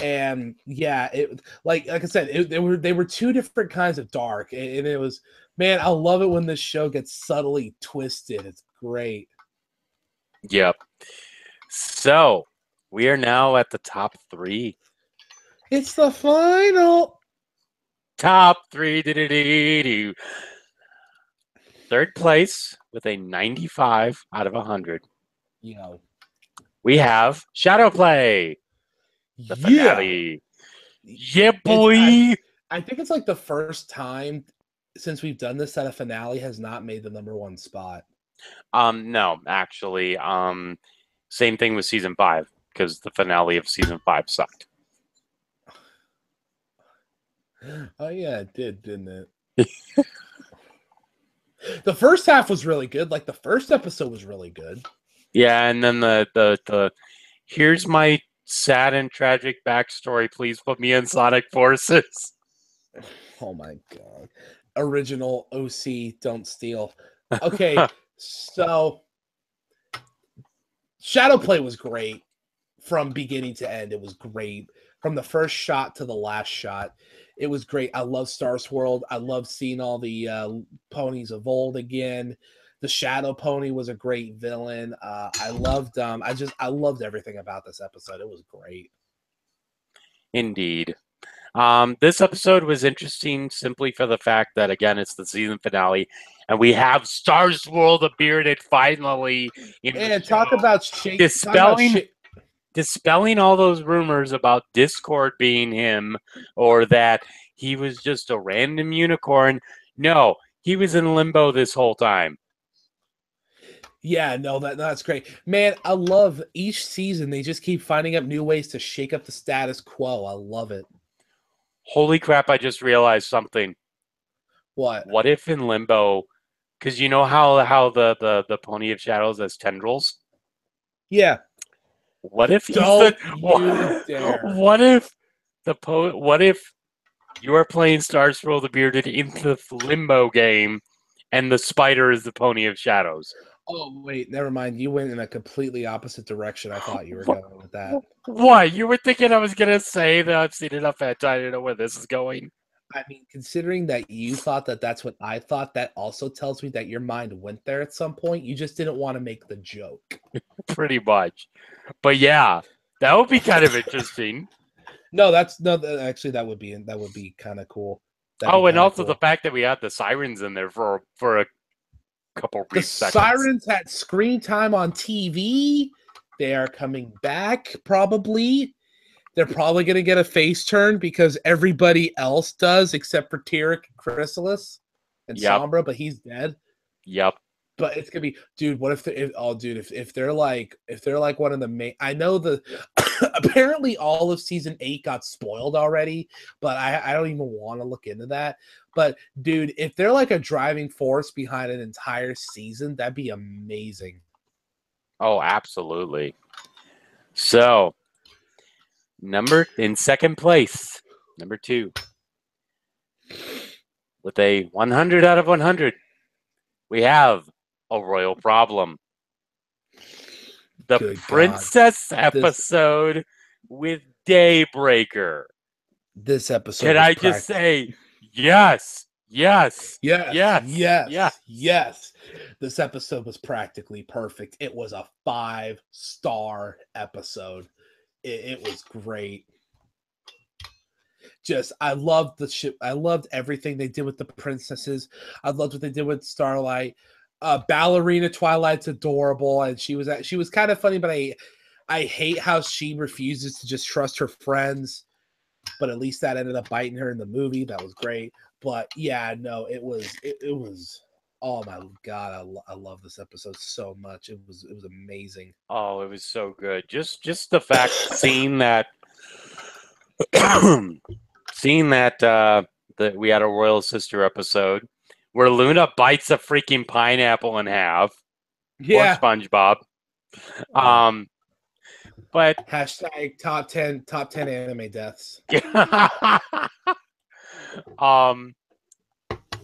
and yeah, it like I said, they were two different kinds of dark, and it was, man, I love it when this show gets subtly twisted. It's great. Yep. So we are now at the top three. It's the final Top three. Third place with a 95 out of 100. You know, We have Shadow Play, the finale. Yeah, boy. I think it's like the first time since we've done this that a finale has not made the #1 spot. No, actually, same thing with season 5 because the finale of season 5 sucked. Oh yeah, it did, didn't it? The first half was really good. Like the first episode was really good. Yeah, and then the here's my sad and tragic backstory. Please put me in Sonic Forces. Oh my god. Original OC, don't steal. Okay, so Shadow Play was great from beginning to end. It was great. From the first shot to the last shot. It was great. I love Star Swirl. I love seeing all the ponies of old again. The Shadow Pony was a great villain. I loved I loved everything about this episode. It was great. Indeed. This episode was interesting simply for the fact that, again, it's the season finale, and we have Star Swirl the Bearded finally in and talk about dispelling all those rumors about Discord being him or that he was just a random unicorn. No, he was in limbo this whole time. Yeah, no, that's great. Man, I love each season. They just keep finding up new ways to shake up the status quo. I love it. Holy crap, I just realized something. What? What if in limbo, because you know how the Pony of Shadows has tendrils? Yeah. What if Don't you dare. What if what if you are playing Star Scroll the Bearded in the limbo game and the spider is the Pony of Shadows? Oh wait, never mind. You went in a completely opposite direction. I thought you were going with that. What? You were thinking I was gonna say that I've seen enough hentai, I didn't know where this is going. I mean, considering that you thought that that's what I thought, that also tells me that your mind went there at some point. You just didn't want to make the joke. Pretty much. But yeah, that would be kind of interesting. No, actually that would be kind of cool. And also the fact that we had the sirens in there for a couple brief seconds. The sirens had screen time on TV. They are coming back probably. They're probably going to get a face turn because everybody else does except for Tyrek, Chrysalis, and Sombra, but he's dead. Yep. But it's gonna be, dude. What if if they're like one of the main? I know apparently all of season 8 got spoiled already, but I don't even want to look into that. But dude, if they're like a driving force behind an entire season, that'd be amazing. Oh, absolutely. So, in second place, number 2, with a 100 out of 100, we have A Royal Problem. The Good princess God. Episode with Daybreaker. This episode. Can I just say, yes. Yes. This episode was practically perfect. It was a 5-star episode. it was great. Just I loved the ship. I loved everything they did with the princesses. I loved what they did with Starlight. Ballerina Twilight's adorable, and she was kind of funny, but I hate how she refuses to just trust her friends. But at least that ended up biting her in the movie. That was great. But yeah, no, it was. Oh my god, I love this episode so much. It was amazing. Oh, it was so good. Just the fact seeing that that we had a Royal Sister episode where Luna bites a freaking pineapple in half. Yeah. Or SpongeBob. But hashtag top 10 anime deaths.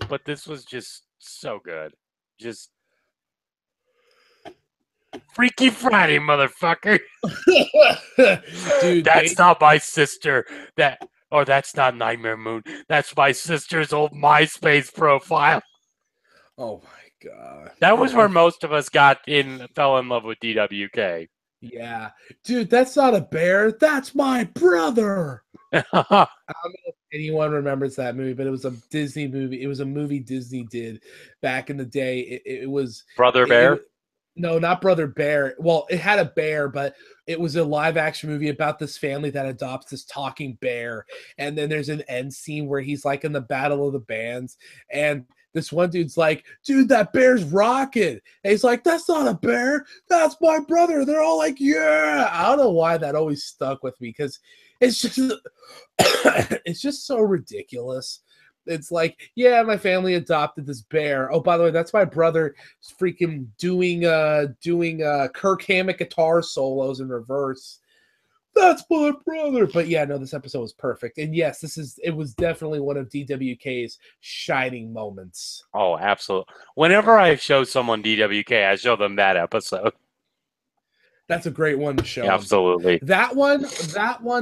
But this was just so good. Just Freaky Friday, motherfucker. Dude, that's not my sister. That's not Nightmare Moon. That's my sister's old MySpace profile. Oh my god. That was where most of us fell in love with DWK. Yeah. Dude, that's not a bear. That's my brother. I don't know if anyone remembers that movie, but it was a Disney movie. It was a movie Disney did back in the day. It was Brother Bear? No, not Brother Bear. Well, it had a bear, but it was a live action movie about this family that adopts this talking bear. And then there's an end scene where he's like in the Battle of the Bands. And this one dude's like, dude, that bear's rocking. And he's like, that's not a bear. That's my brother. They're all like, yeah. I don't know why that always stuck with me because it's just it's just so ridiculous. It's like, yeah, my family adopted this bear. Oh, by the way, that's my brother freaking doing Kirk Hammett guitar solos in reverse. That's my brother. But yeah, no, this episode was perfect. And yes, it was definitely one of DWK's shining moments. Oh, absolutely. Whenever I show someone DWK, I show them that episode. That's a great one to show. Absolutely. That one,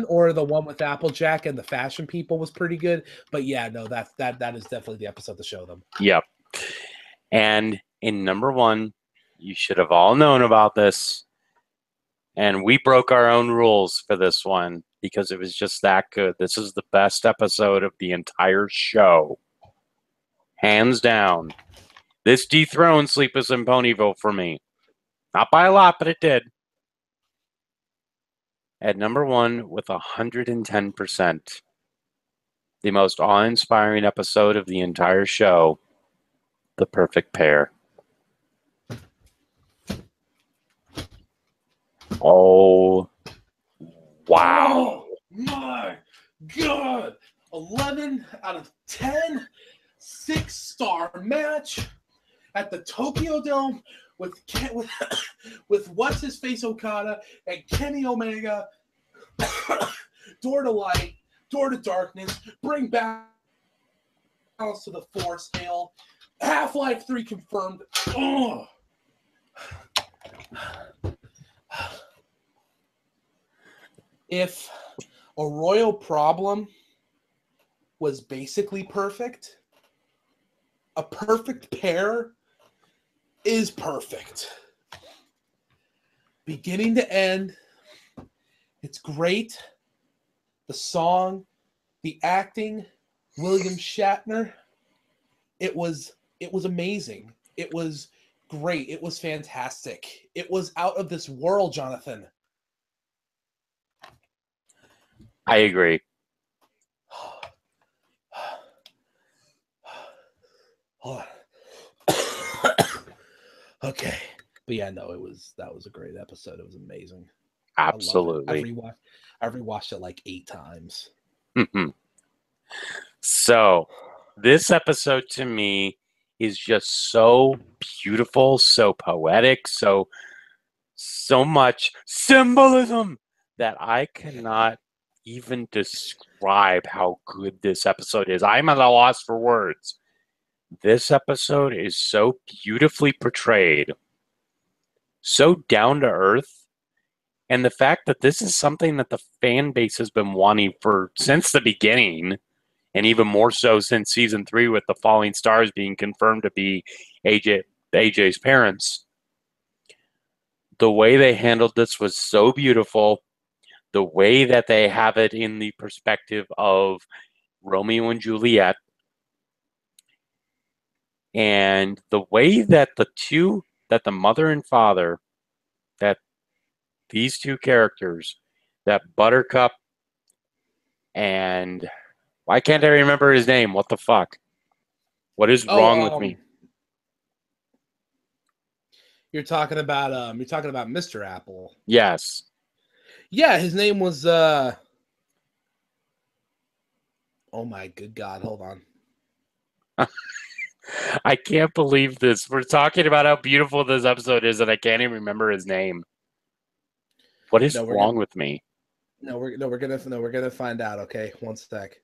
or the one with Applejack and the Fashion People was pretty good. But yeah, no, that is definitely the episode to show them. Yep. And in number 1, you should have all known about this. And we broke our own rules for this one because it was just that good. This is the best episode of the entire show. Hands down. This dethroned Sleepless in Ponyville for me. Not by a lot, but it did. At number 1 with 110%. The most awe-inspiring episode of the entire show. The Perfect Pair. Oh, wow. Oh my god. 11 out of 10. 6-star match at the Tokyo Dome with what's his face Okada and Kenny Omega. Door to light, door to darkness, bring balance to the Force Hail. Half-Life 3 confirmed. Oh. If a Royal Problem was basically perfect, a perfect pair is perfect. Beginning to end, it's great. The song, the acting, William Shatner, it was amazing. It was great. It was fantastic. It was out of this world, Jonathan. I agree. Hold on. Okay. But yeah, no, that was a great episode. It was amazing. Absolutely. I rewatched it like 8 times. Mm-hmm. So, this episode to me is just so beautiful, so poetic, so much symbolism that I cannot even describe how good this episode is. I'm at a loss for words. This episode is so beautifully portrayed, so down to earth, and the fact that this is something that the fan base has been wanting since the beginning, and even more so since season 3 with the Falling Stars being confirmed to be AJ's parents. The way they handled this was so beautiful. the way that they have it in the perspective of Romeo and Juliet, and the way that the mother and father, that these two characters, that Buttercup and why can't I remember his name? What the fuck? What is wrong with me? You're talking about Mr. Apple. Yes. Yeah, his name was oh my good God, hold on. I can't believe this. We're talking about how beautiful this episode is, and I can't even remember his name. What is wrong with me? We're gonna find out. Okay, one sec.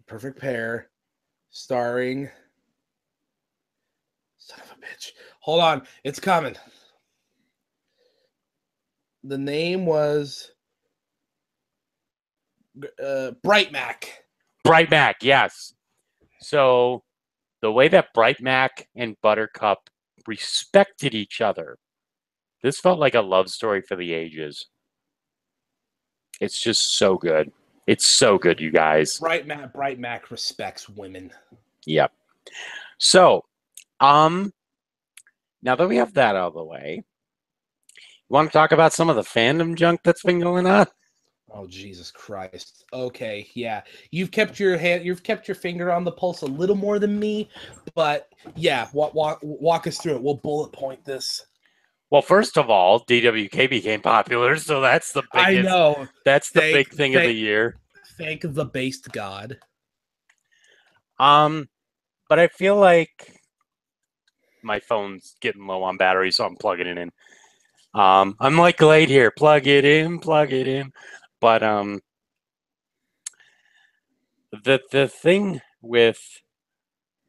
Perfect Pair, starring. Son of a bitch. Hold on, it's coming. The name was Bright Mac. Bright Mac, yes. So the way that Bright Mac and Buttercup respected each other, this felt like a love story for the ages. It's just so good. It's so good, you guys. Bright Mac respects women. Yep. So, now that we have that out of the way, you want to talk about some of the fandom junk that's been going on? Oh, Jesus Christ. Okay, yeah. You've kept your finger on the pulse a little more than me, but yeah, walk us through it. We'll bullet point this. Well, first of all, DWK became popular, so that's the biggest. I know. That's the big thing of the year. Thank the based god. But I feel like my phone's getting low on battery, so I'm plugging it in. I'm like late here. Plug it in. But the thing with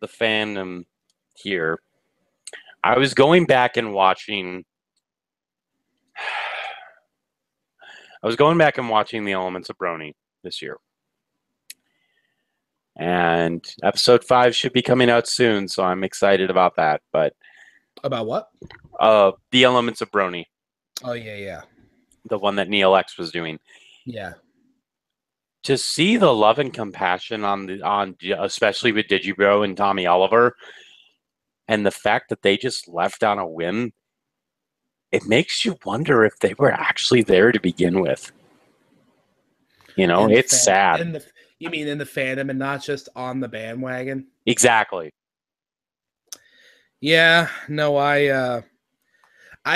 the fandom here, I was going back and watching. The Elements of Brony this year. And episode 5 should be coming out soon, so I'm excited about that. But about what? The Elements of Brony. Oh yeah. The one that Neil X was doing. Yeah. To see the love and compassion on especially with Digibro and Tommy Oliver, and the fact that they just left on a whim, it makes you wonder if they were actually there to begin with. You know, it's sad. You mean in the fandom and not just on the bandwagon? Exactly. Yeah, no, I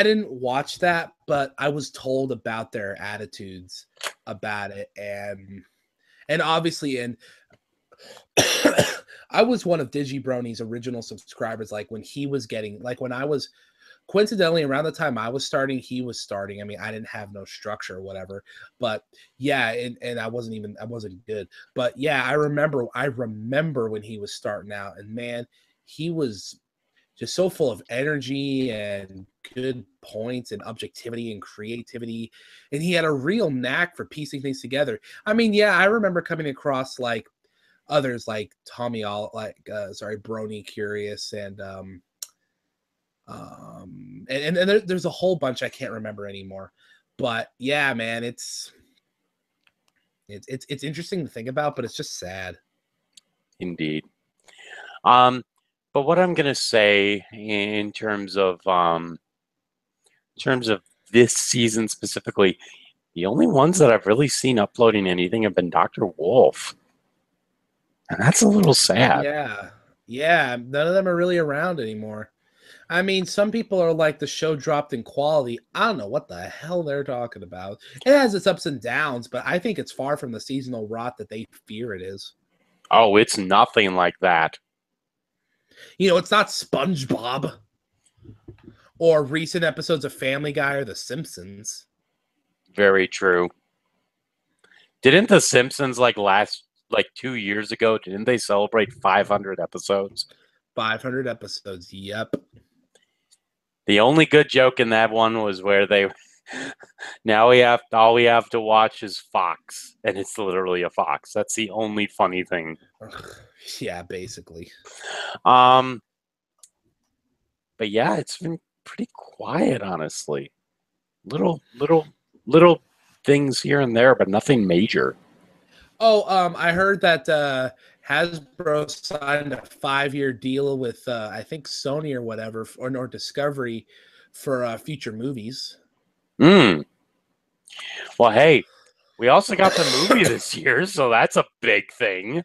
didn't watch that, but I was told about their attitudes about it, and obviously, and I was one of DigiBrony's original subscribers. Like when he was getting, like when I was, coincidentally around the time I was starting, he was starting. I mean, I didn't have no structure or whatever, but yeah, and I wasn't good. But yeah, I remember when he was starting out, and man, he was just so full of energy and good points and objectivity and creativity. And he had a real knack for piecing things together. I mean, yeah, I remember coming across like others like Brony Curious and there's a whole bunch I can't remember anymore. But yeah, man, it's interesting to think about, but it's just sad. Indeed. But what I'm gonna say in terms of this season specifically, the only ones that I've really seen uploading anything have been Dr. Wolf. And that's a little sad. Yeah, none of them are really around anymore. I mean, some people are like, the show dropped in quality. I don't know what the hell they're talking about. It has its ups and downs, but I think it's far from the seasonal rot that they fear it is. Oh, it's nothing like that. You know, it's not SpongeBob or recent episodes of Family Guy or The Simpsons. Very true. Didn't The Simpsons like 2 years ago, didn't they celebrate 500 episodes? 500 episodes, yep. The only good joke in that one was where they all we have to watch is Fox, and it's literally a fox. That's the only funny thing. Yeah, basically. But yeah, it's been pretty quiet, honestly. Little things here and there, but nothing major. Oh, I heard that Hasbro signed a 5-year deal with I think Sony or whatever, or Discovery for future movies. Well, hey, we also got the movie this year, so that's a big thing.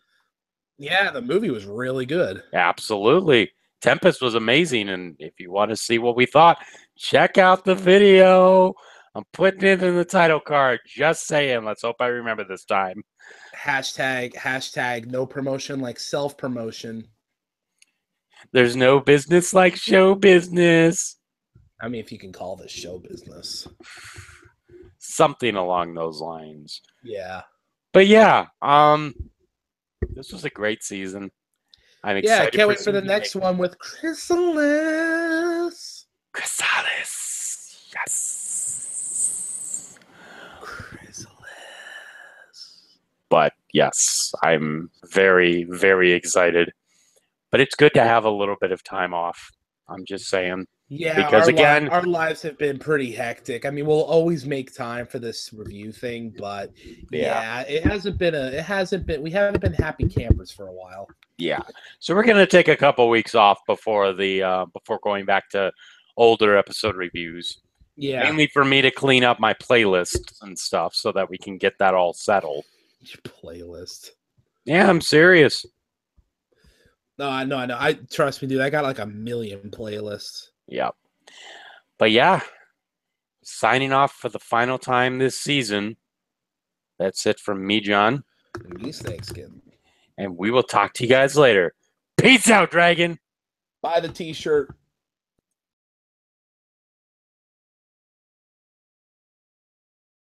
Yeah, the movie was really good. Absolutely. Tempest was amazing, and if you want to see what we thought, check out the video. I'm putting it in the title card. Just saying. Let's hope I remember this time. Hashtag no promotion like self-promotion. There's no business like show business. I mean, if you can call this show business. Something along those lines. Yeah. But yeah, this was a great season. I'm excited. Yeah, I can't wait for the next one with Chrysalis. Chrysalis. Yes. Chrysalis. But yes, I'm very, very excited. But it's good to have a little bit of time off. I'm just saying. Yeah, because again, our lives have been pretty hectic. I mean, we'll always make time for this review thing, but yeah, we haven't been happy campers for a while. Yeah. So we're gonna take a couple weeks off before going back to older episode reviews. Yeah. Mainly for me to clean up my playlists and stuff so that we can get that all settled. Your playlist. Yeah, I'm serious. No, I know. I trust me, dude. I got like a million playlists. Yeah. But yeah, signing off for the final time this season. That's it from me, John. And me, Snakeskin. And we will talk to you guys later. Peace out, Dragon. Buy the t-shirt.